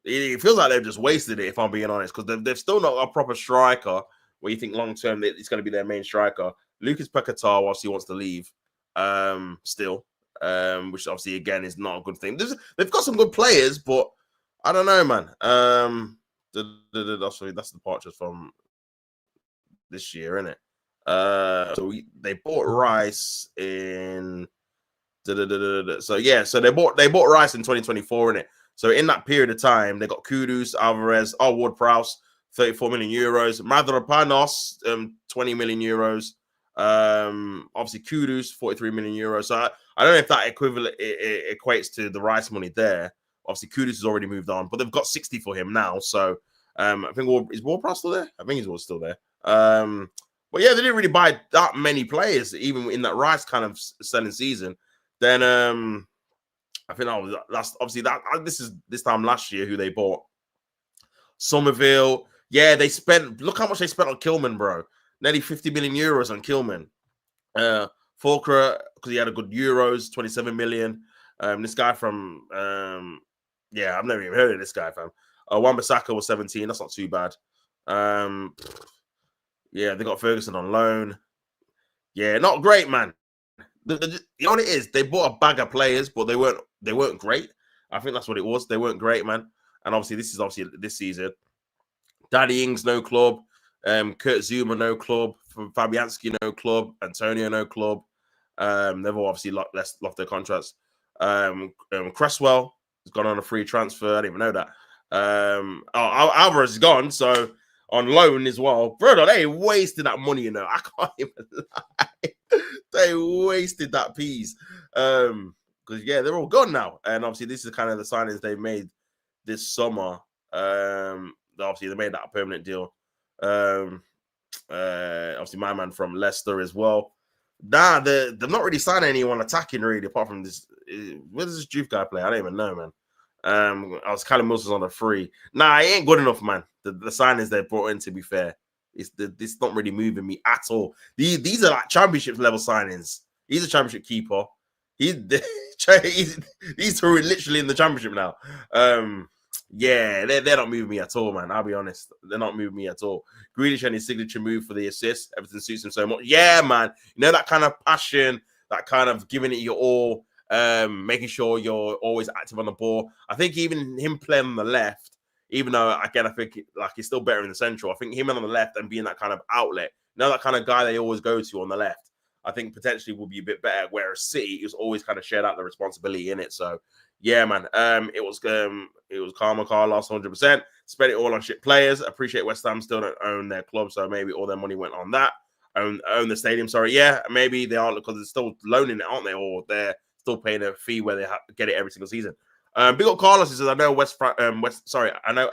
it feels like they've just wasted it. If I'm being honest, because they've still not a proper striker. Where you think long term it's going to be their main striker. Lucas Paquetá, whilst he wants to leave, still, which obviously again is not a good thing. They've got some good players, but I don't know, man. Sorry, that's the departures from this year, isn't it? So they bought Rice in. So yeah, so they bought Rice in 2024, innit? So in that period of time, they got Kudus, Alvarez, Ward-Prowse, 34 million euros. Mavropanos, 20 million euros. Obviously Kudus, 43 million euros. So I don't know if that equivalent equates to the Rice money there. Obviously Kudus has already moved on, but they've got 60 for him now. So I think is Ward-Prowse still there? I think he's still there. But yeah, they didn't really buy that many players, even in that Rice kind of selling season. Then I think that's obviously that. This is this time last year who they bought. Somerville. Yeah, they spent. Look how much they spent on Kilman, bro. Nearly 50 million euros on Kilman. Fulcra, because he had a good Euros, 27 million. This guy from yeah, I've never even heard of this guy, fam. Wan-Bissaka was 17. That's not too bad. Yeah, they got Ferguson on loan. Yeah, not great, man. You know what it is? They bought a bag of players, but they weren't great. I think that's what it was. They weren't great, man. And obviously, this is this season. Danny Ings, no club. Kurt Zuma, no club. Fabianski, no club. Antonio, no club. They've all obviously lost their contracts. Cresswell has gone on a free transfer. I didn't even know that. Alvarez is gone, so on loan as well. Brother, they wasted that money, you know. I can't even lie. They wasted that piece. Because, yeah, they're all gone now. And obviously, this is kind of the signings they made this summer. Obviously, they made that a permanent deal. Obviously, my man from Leicester as well. Nah, they're not really signing anyone attacking, really, apart from this. Where does this Juve guy play? I don't even know, man. I was Callum Wilson's on a free. Nah, he ain't good enough, man. The signings they brought in, to be fair, it's not really moving me at all. These are like championship level signings. He's a championship keeper. He's literally in the championship now. Yeah, they're not moving me at all, man. I'll be honest. They're not moving me at all. Grealish and his signature move for the assist. Everything suits him so much. Yeah, man. You know, that kind of passion, that kind of giving it your all, making sure you're always active on the ball. I think even him playing on the left, even though, again, I think like he's still better in the central. I think him on the left and being that kind of outlet, you know, that kind of guy they always go to on the left, I think potentially will be a bit better. Whereas City is always kind of shared out the responsibility in it. So, yeah, man. It was Karma Carlos 100%. Spent it all on shit players. Appreciate West Ham still don't own their club, so maybe all their money went on that. Own the stadium. Sorry, yeah, maybe they are because they're still loaning it, aren't they? Or they're still paying a fee where they get it every single season. Big up Carlos. He says, I know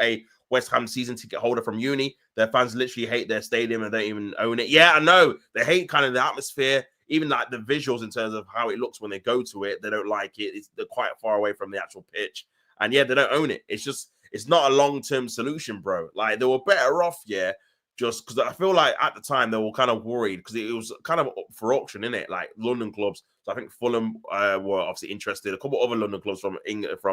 a West Ham season ticket holder from uni. Their fans literally hate their stadium and don't even own it. Yeah, I know. They hate kind of the atmosphere, even like the visuals in terms of how it looks when they go to it. They don't like it. They're quite far away from the actual pitch. And yeah, they don't own it. It's not a long-term solution, bro. Like, they were better off, yeah, just because I feel like at the time they were kind of worried because it was kind of up for auction, innit? Like London clubs. So I think Fulham were obviously interested. A couple other London clubs from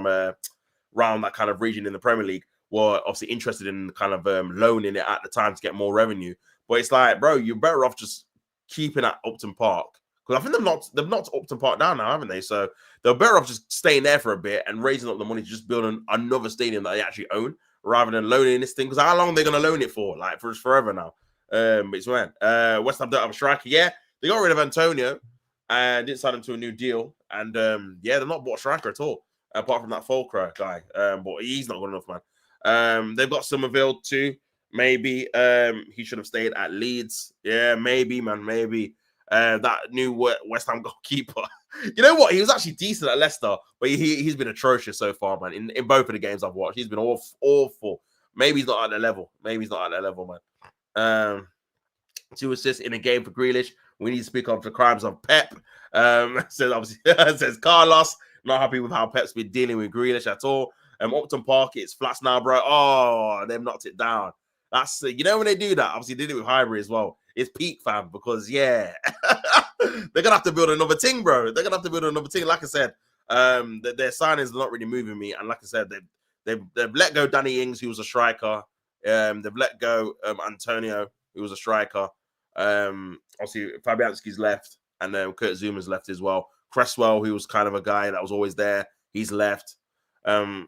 around that kind of region in the Premier League were obviously interested in kind of loaning it at the time to get more revenue. But it's like, bro, you're better off just keeping at Upton Park. Because I think they've knocked Upton Park down now, haven't they? So they're better off just staying there for a bit and raising up the money to just build another stadium that they actually own rather than loaning this thing. Because how long are they going to loan it for? Like, for forever now. It's when West Ham don't have a striker. Yeah, they got rid of Antonio and didn't sign him to a new deal. And yeah, they're not bought a striker at all, apart from that Fulcra guy. But he's not good enough, man. They've got Somerville too. Maybe he should have stayed at Leeds. Yeah, maybe, man, maybe. That new West Ham goalkeeper. You know what? He was actually decent at Leicester, but he's been atrocious so far, man. In both of the games I've watched, he's been awful. Maybe he's not at their level. Man. 2 assists in a game for Grealish. We need to speak of the crimes of Pep. Says Carlos. Not happy with how Pep's been dealing with Grealish at all. Upton Park, it's flats now, bro. Oh, they've knocked it down. That's you know when they do that. Obviously, they did it with Highbury as well. It's peak, fam, because yeah, they're gonna have to build another thing, bro. They're gonna have to build another thing. Like I said, their signings are not really moving me. And like I said, they've let go Danny Ings, who was a striker. They've let go Antonio, who was a striker. Obviously, Fabianski's left, and then Kurt Zuma's left as well. Cresswell, who was kind of a guy that was always there, he's left. Kofu,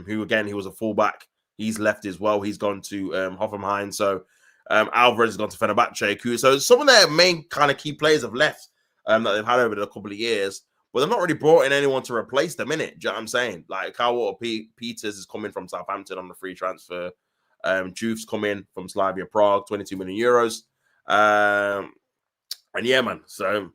who again, he was a fullback. He's left as well. He's gone to Hoffenheim. So Alvarez has gone to Fenerbahce. So some of their main kind of key players have left that they've had over the couple of years. but they've not really brought in anyone to replace them, innit? Do you know what I'm saying? Like, Kyle Walker-Peters is coming from Southampton on the free transfer. Juve's coming from Slavia Prague, 22 million euros. And yeah, man. So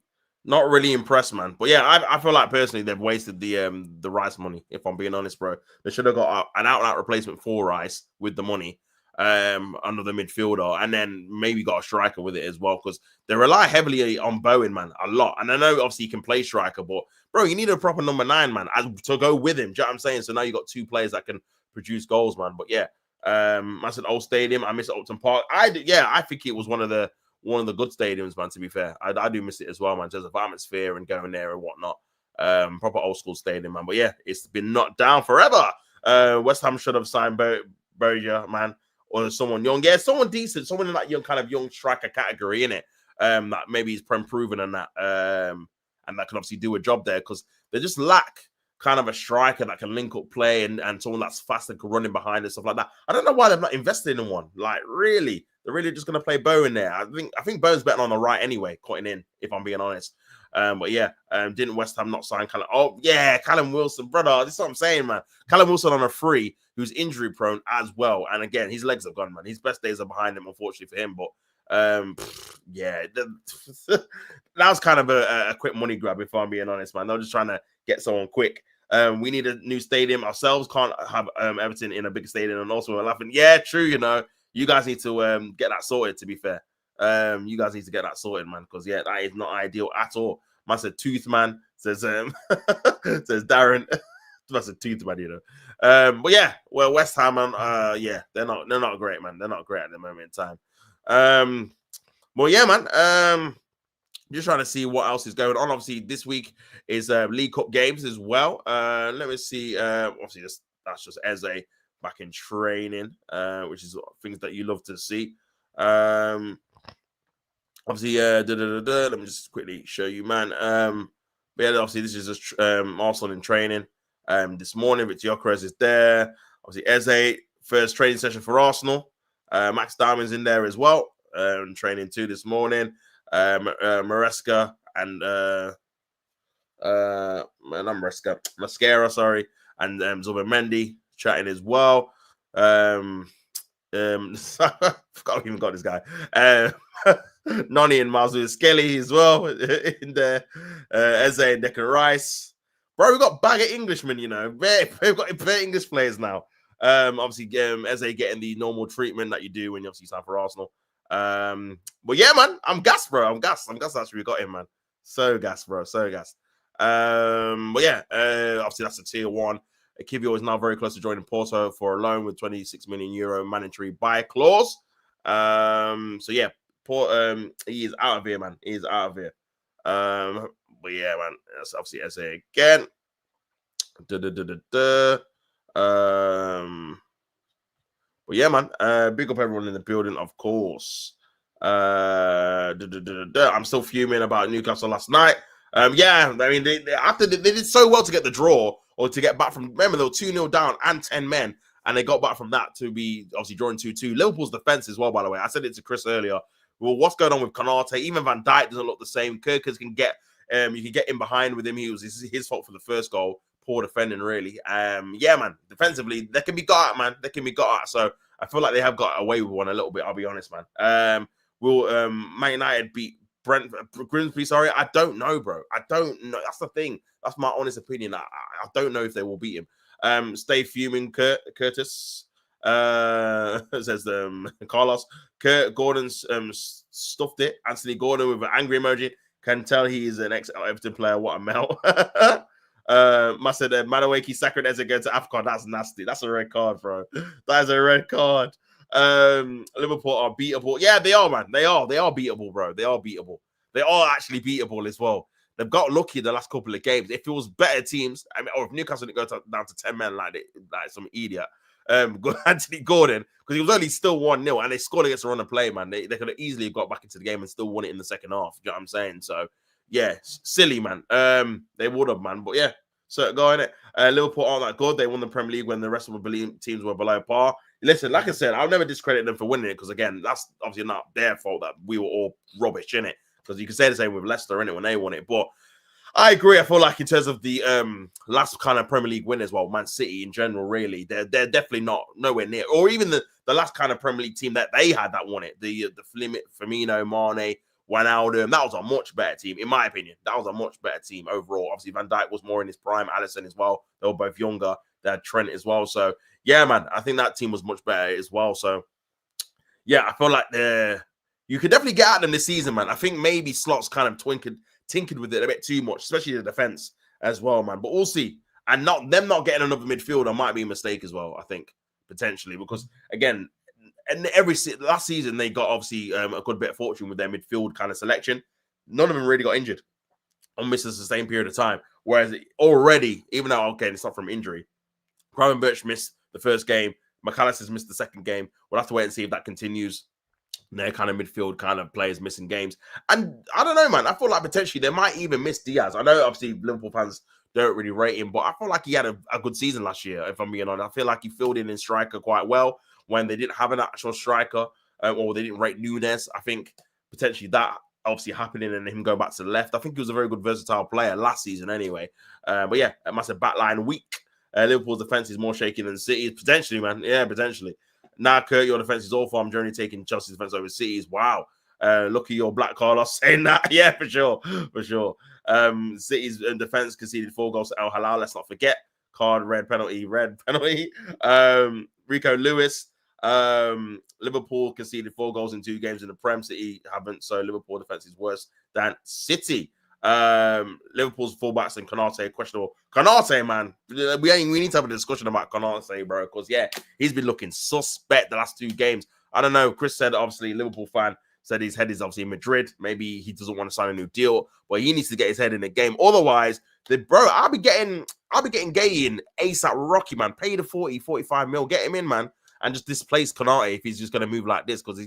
not really impressed, man. But yeah, I feel like personally they've wasted the Rice money. If I'm being honest, bro, they should have got an out replacement for Rice with the money under the midfielder, and then maybe got a striker with it as well, because they rely heavily on Bowen, man, a lot. And I know obviously he can play striker, but bro, you need a proper number 9, man, to go with him. Do you know what I'm saying? So now you got 2 players that can produce goals, man. But yeah, I said Old Stadium. I miss Upton Park. I think it was one of the good stadiums, man, to be fair. I do miss it as well, man, just of atmosphere and going there and whatnot. Proper old school stadium, man. But yeah, it's been knocked down forever. West Ham should have signed Berger, man, or someone young. Yeah, someone decent, someone in that young striker category, innit? That maybe is proven and that and that can obviously do a job there, because they just lack kind of a striker that can link up play and someone that's fast and can run in behind and stuff like that. I don't know why they've not invested in one. Like, really? They're really just going to play Bowen there. I think Bowen's better on the right anyway, cutting in, if I'm being honest. But yeah, didn't West Ham not sign Callum? Oh, yeah, Callum Wilson, brother. This is what I'm saying, man. Callum Wilson on a free, who's injury prone as well. And again, his legs have gone, man. His best days are behind him, unfortunately for him. But yeah, that was kind of a quick money grab, if I'm being honest, man. They're just trying to get someone quick. We need a new stadium ourselves. Can't have Everton in a big stadium. And also we're laughing. Yeah, true, you know. You guys need to get that sorted, to be fair. You guys need to get that sorted, man, because yeah, that is not ideal at all. Man said tooth, man. Says says Darren. Man said tooth, man, you know. But yeah, well, West Ham, yeah, they're not great, man. They're not great at the moment in time. Well, yeah, man. Just trying to see what else is going on. Obviously, this week is League Cup games as well. Let me see. Obviously, that's just Eze back in training, which is things that you love to see. Obviously, let me just quickly show you, man. But yeah, obviously, this is just Arsenal in training. This morning, Victor Gyökeres is there. Obviously, Eze, first training session for Arsenal. Max Diamond's in there as well, training too this morning. Maresca and not Maresca, Mascara, sorry, and Zubimendi chatting as well. I forgot even got this guy. Noni and Mazu Skelly as well in there. Eze and Declan Rice. Bro, we've got bag of Englishmen, you know. We've got better English players now. Obviously, Eze getting the normal treatment that you do when you obviously sign for Arsenal. But yeah, man, I'm gassed, bro. I'm gassed actually we got him, man. So gassed, bro. So gassed. But yeah, obviously that's a tier 1. Kivio is now very close to joining Porto for a loan with 26 million euro mandatory buy clause. So yeah, he is out of here, man. He is out of here. But yeah, man, that's obviously Eze again. But yeah, man, big up everyone in the building, of course. I'm still fuming about Newcastle last night. Yeah, I mean, after they did so well to get the draw or to get back from, remember, they were 2-0 down and 10 men, and they got back from that to be obviously drawing 2-2. Liverpool's defense as well, by the way. I said it to Chris earlier. Well, what's going on with Konate? Even Van Dijk doesn't look the same. Kirkers can get, you can get in behind with him. It was his fault for the first goal. Poor defending, really. Yeah, man. Defensively, they can be got at, man. They can be got at. So I feel like they have got away with one a little bit, I'll be honest, man. Will Man United beat Grimsby? Sorry, I don't know, bro. I don't know. That's the thing. That's my honest opinion. I don't know if they will beat him. Stay fuming, Curtis. Says Carlos. Gordon's stuffed it. Anthony Gordon with an angry emoji. Can tell he is an ex-Everton player. What a melt. Must said Madueke Saka as against AFCON. That's nasty. That's a red card, bro. That is a red card. Liverpool are beatable. Yeah, they are, man. They are beatable, bro. They are beatable. They are actually beatable as well. They've got lucky the last couple of games. If it was better teams, I mean, or if Newcastle didn't go down to 10 men like some idiot, Anthony Gordon, because he was only still 1-0 and they scored against the run of play, man. They could have easily got back into the game and still won it in the second half. You know what I'm saying? So, yeah, silly, man. They would have, man. But yeah, so go in it. Liverpool aren't that good. They won the Premier League when the rest of the teams were below par. Listen, like I said, I'll never discredit them for winning it because, again, that's obviously not their fault that we were all rubbish, innit? Because you can say the same with Leicester, innit, when they won it. But I agree. I feel like in terms of the last kind of Premier League winners, well, Man City in general, really, they're definitely not nowhere near, or even the last kind of Premier League team that they had that won it, the Firmino, Mane, Wijnaldum, that was a much better team, in my opinion. That was a much better team overall. Obviously, Van Dijk was more in his prime, Alisson as well. They were both younger. They had Trent as well. So, yeah, man, I think that team was much better as well. So, yeah, I feel like you could definitely get at them this season, man. I think maybe Slot's kind of tinkered with it a bit too much, especially the defense as well, man. But we'll see. And not getting another midfielder might be a mistake as well, I think, potentially. Because, again, and last season they got obviously a good bit of fortune with their midfield kind of selection. None of them really got injured on missed the same period of time. Whereas already, even though it's not from injury, Gravenberch missed the first game, McAllister's missed the second game. We'll have to wait and see if that continues. Their kind of midfield kind of players missing games, and I don't know, man. I feel like potentially they might even miss Diaz. I know obviously Liverpool fans don't really rate him, but I feel like he had a good season last year. If I'm being honest, I feel like he filled in striker quite well when they didn't have an actual striker, or they didn't rate Nunes. I think potentially that obviously happening and him going back to the left. I think he was a very good versatile player last season anyway. But yeah, a massive backline weak. Liverpool's defense is more shaky than City's potentially, man. Yeah, potentially. Now, Kurt, your defense is awful. I'm generally taking Chelsea's defense over City's. Wow. Look at your black Carlos saying that. Yeah, for sure. For sure. City's defense conceded 4 goals to El Halal. Let's not forget. Red penalty. Rico Lewis. Liverpool conceded 4 goals in 2 games in the Prem. City haven't. So Liverpool defense is worse than City. Liverpool's fullbacks and Konate questionable. Konate, man, we need to have a discussion about Konate, bro, because he's been looking suspect the last 2 games. I don't know. Chris said, obviously, Liverpool fan said his head is obviously in Madrid. Maybe he doesn't want to sign a new deal, but he needs to get his head in the game. Otherwise, I'll be getting Gay in ASAP Rocky, man. Pay the 40-45 mil, get him in, man, and just displace Konate if he's just going to move like this, because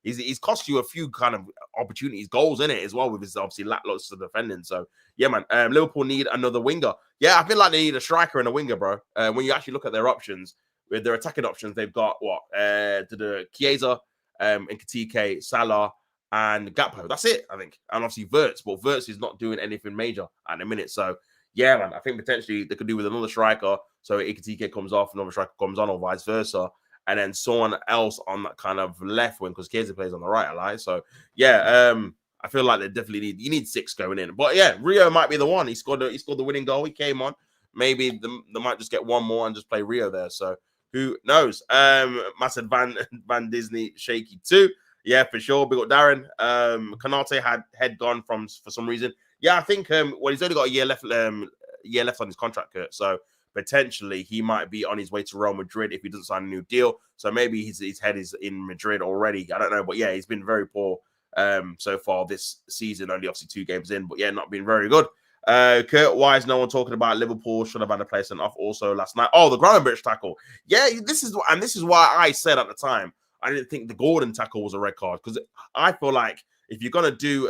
he's cost you a few kind of opportunities, goals in it as well with his obviously lackluster defending. So, yeah, man, Liverpool need another winger. Yeah, I feel like they need a striker and a winger, bro. When you actually look at their options, with their attacking options, they've got the Chiesa, Nketiah, Salah, and Gakpo. That's it, I think. And obviously Wirtz, but Wirtz is not doing anything major at the minute. So, yeah, man, I think potentially they could do with another striker. So Nketiah comes off, another striker comes on, or vice versa. And then someone else on that kind of left wing, because Chiesa plays on the right, I lie. So, yeah, I feel like they definitely need 6 going in. But, yeah, Rio might be the one. He scored the winning goal. He came on. Maybe they might just get one more and just play Rio there. So, who knows? Massive Van Disney shaky too. Yeah, for sure. Big up Darren. Konate had head gone for some reason. Yeah, I think he's only got a year left on his contract, Kurt. So, potentially he might be on his way to Real Madrid if he doesn't sign a new deal. So maybe his head is in Madrid already. I don't know. But yeah, he's been very poor so far this season. Only obviously 2 games in. But yeah, not been very good. Kurt, why is no one talking about Liverpool should have had a place sent off also last night? Oh, the Gravenberch tackle. Yeah, this is why I said at the time I didn't think the Gordon tackle was a red card, because I feel like if you're gonna do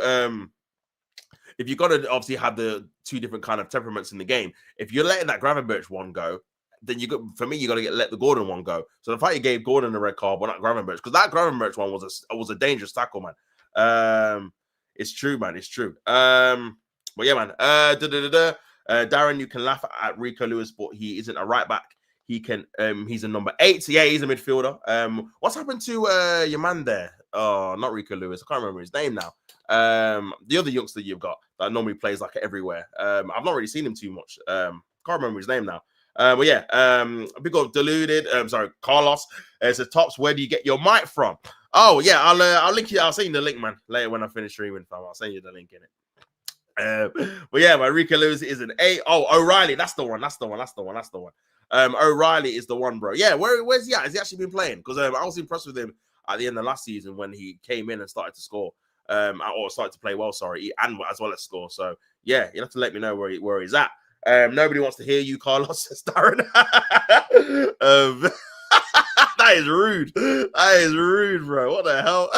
if you're going to obviously have the 2 different kind of temperaments in the game, if you're letting that Gravenberch one go, then you got to let the Gordon one go. So the fact you gave Gordon a red card, but not Gravenberch, because that Gravenberch one was a dangerous tackle, man. It's true, man. It's true. But yeah, man. Darren, you can laugh at Rico Lewis, but he isn't a right back. He can. He's a number 8. Yeah, he's a midfielder. What's happened to your man there? Oh, not Rico Lewis. I can't remember his name now. The other youngster you've got that normally plays like everywhere. I've not really seen him too much. Can't remember his name now. But yeah, big up Deluded. Sorry, Carlos. It says, Tops, where do you get your mic from? Oh yeah, I'll link you. I'll send you the link, man. Later when I finish streaming, fam. I'll send you the link in it. But yeah, my Rico Lewis is an 8. Oh, O'Reilly, that's the one. O'Reilly is the one, bro. Yeah, where's he at? Has he actually been playing? Because I was impressed with him at the end of last season when he came in and started to score. Or started to play well, sorry, and as well as score. So yeah, you have to let me know where he's at. Nobody wants to hear you, Carlos, says Darren. That is rude. That is rude, bro. What the hell?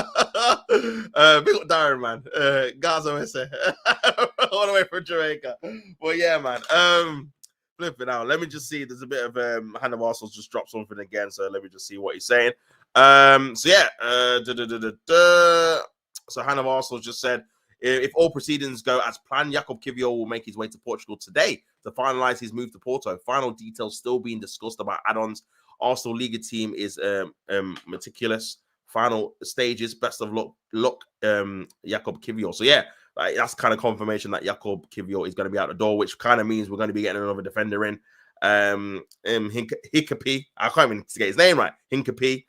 Big up Darren, man. Gaza SA. All the way from Jamaica. But yeah, man. Flip it out. Let me just see. There's a bit of Hannah Arsenal's just dropped something again. So let me just see what he's saying. So yeah. So Hannah Arsenal just said, If all proceedings go as planned, Jakub Kiwior will make his way to Portugal today to finalise his move to Porto. Final details still being discussed about add-ons. Arsenal Liga team is meticulous. Final stages. Best of luck, Jakub Kiwior. So yeah, like, that's kind of confirmation that Jakub Kiwior is going to be out the door, which kind of means we're going to be getting another defender in. Hincapie, I can't even get his name right. Hincapie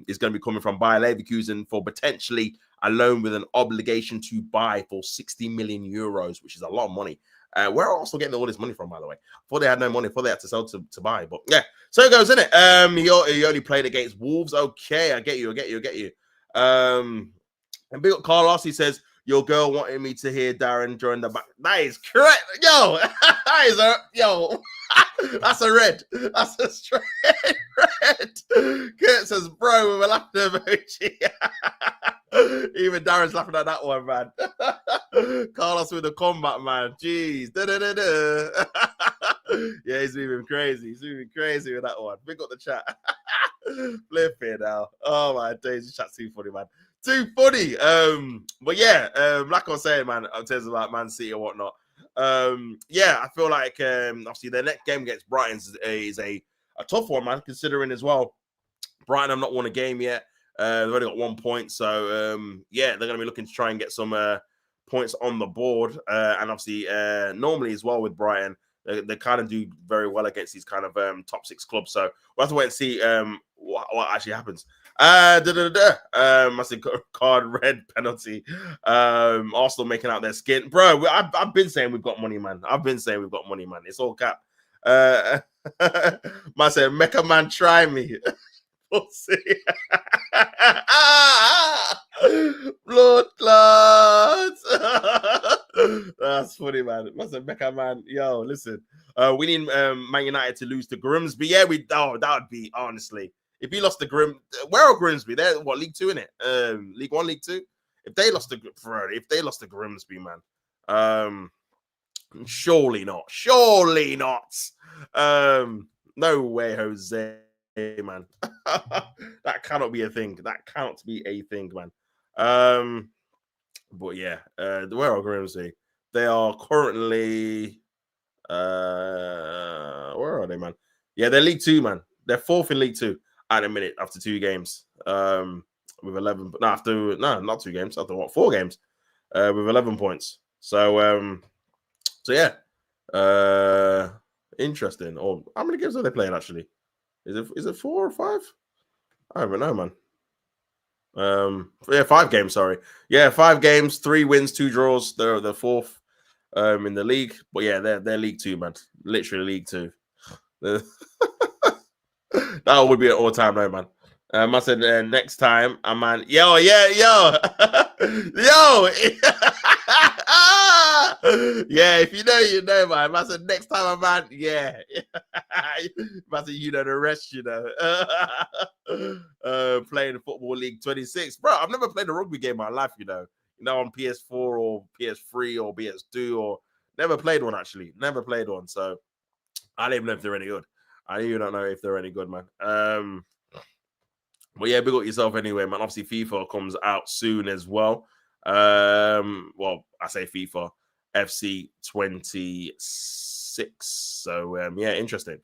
is going to be coming from Bayer Leverkusen for potentially a loan with an obligation to buy for 60 million euros, which is a lot of money. Where are also getting all this money from, by the way? I thought they had no money. I thought they had to sell to buy. But yeah, so it goes, isn't it? He only played against Wolves. Okay, I get you. And big up Carlos, he says, your girl wanted me to hear Darren during the back. That is correct. Yo, that's a red. That's a straight red. Kurt says, bro, with a laughter emoji. Even Darren's laughing at that one, man. Carlos with the combat, man. Jeez. Yeah, he's moving crazy. He's moving crazy with that one. Big up the chat. Flip it now. Oh my days, the chat's too funny, man. Too funny. But yeah, like I was saying, man, in terms of like Man City or whatnot. Yeah, I feel like obviously their next game against Brighton is a tough one, man, considering as well. Brighton have not won a game yet. They've only got 1 point. So yeah, they're gonna be looking to try and get some points on the board. And obviously normally as well with Brighton, they kind of do very well against these kind of top 6 clubs. So we'll have to wait and see what actually happens. I said card red penalty. Arsenal making out their skin, bro. I've been saying we've got money, man. It's all cap. Man said, Mecca man, try me. We'll see. Blood clots. That's funny, man. Must have Becca, man. Yo, listen. We need Man United to lose to Grimsby. Yeah, that would be, honestly. If he lost to where are Grimsby? They're what, League 2, innit? League 1, League 2. If they lost to Grimsby, man. Surely not. No way, Jose, man. That cannot be a thing. Man. But yeah, where are Grimsby? They are currently where are they, man? Yeah, they're League 2, man. They're 4th in League 2 at the minute after 2 games. With 11, not 2 games, after what, 4 games, with 11 points. So yeah, interesting. Or how many games are they playing actually? Is it 4 or 5? I don't know, man. Yeah, 5 games. Sorry, yeah, 5 games, 3 wins, 2 draws. They're 4th in the league, but yeah, they're League 2, man. Literally League 2. That would be an all-time low, man. I said next time, man. Yo. Yeah, if you know, you know, man. I said next time, man. Yeah, I said the rest, playing Football League 26, bro. I've never played a rugby game in my life, on PS4 or PS3 or PS2 or never played one actually. Never played one, so I don't even know if they're any good. I even don't know if they're any good, man. But yeah, big up yourself anyway, man. Obviously, FIFA comes out soon as well. Well, I say FIFA, FC 26. So yeah, interesting,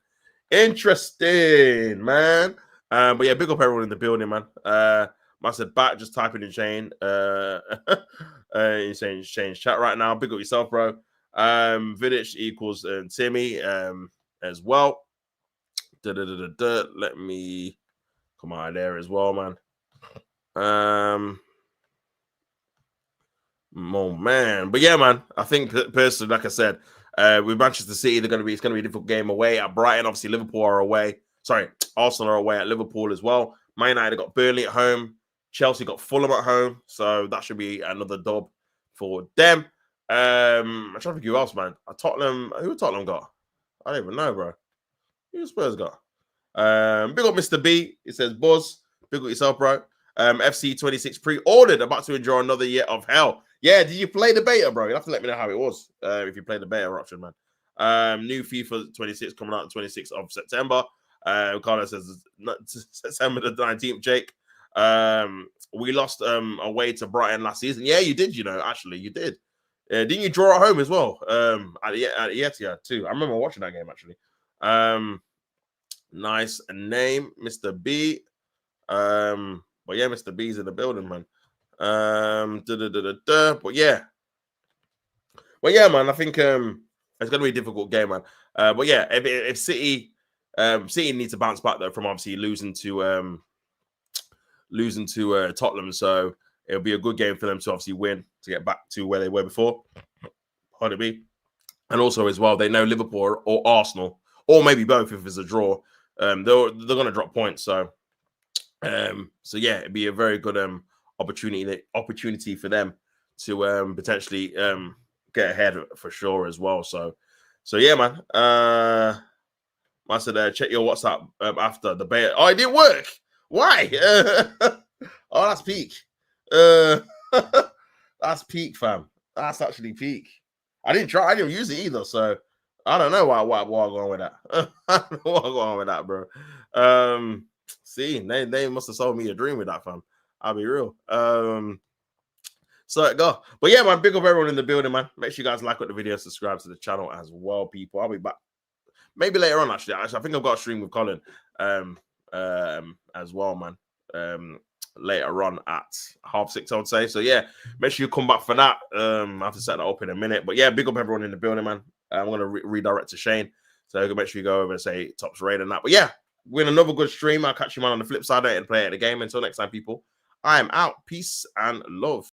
man. But yeah, big up everyone in the building, man. I said back, just typing in Shane. He's saying change chat right now. Big up yourself, bro. Vidic equals Timmy as well. Let me come out of there as well, man. Oh man, but yeah, man. I think personally, like I said, with Manchester City, it's going to be a difficult game away at Brighton. Obviously, Liverpool are away. Sorry, Arsenal are away at Liverpool as well. Man United got Burnley at home. Chelsea got Fulham at home, so that should be another dub for them. I'm trying to think who else, man. Who Tottenham got? I don't even know, bro. Who Spurs got? Big up Mr. B. It says, Buzz, big up yourself, bro. FC 26 pre-ordered, about to enjoy another year of hell. Yeah, did you play the beta, bro? You'll have to let me know how it was. If you played the beta option, man. New FIFA 26 coming out on 26th of September. Carlos says September the 19th, Jake. We lost away to Brighton last season. Yeah, you did. You know, actually, you did. Didn't you draw at home as well? At Etihad too. I remember watching that game actually. Nice name, Mr. B. But yeah, Mr. B's in the building, man. But yeah. Well, yeah, man. I think it's gonna be a difficult game, man. But yeah, if City City needs to bounce back though from obviously losing to Tottenham, so it'll be a good game for them to obviously win to get back to where they were before. Pardon me. And also as well, they know Liverpool or Arsenal, or maybe both if it's a draw. They're gonna drop points. So yeah, it'd be a very good opportunity for them to potentially get ahead for sure as well. So yeah, man. I said check your WhatsApp after the beta. Oh, it didn't work. Why? Oh, that's peak. That's peak, fam. That's actually peak. I didn't use it either, so I don't know why I'm going with that. I don't know what I'm going with that, bro. See, they must have sold me a dream with that, fam. I'll be real. So go. But yeah, man, big up everyone in the building, man. Make sure you guys like the video, subscribe to the channel as well, people. I'll be back maybe later on, actually. I think I've got a stream with Colin as well, man. Later on at 6:30, I would say. So yeah, make sure you come back for that. I have to set that up in a minute. But yeah, big up everyone in the building, man. I'm going to redirect to Shane. So make sure you go over and say tops raid and that. But yeah, we're in another good stream. I'll catch you, man, on the flip side and play at the game. Until next time, people, I am out. Peace and love.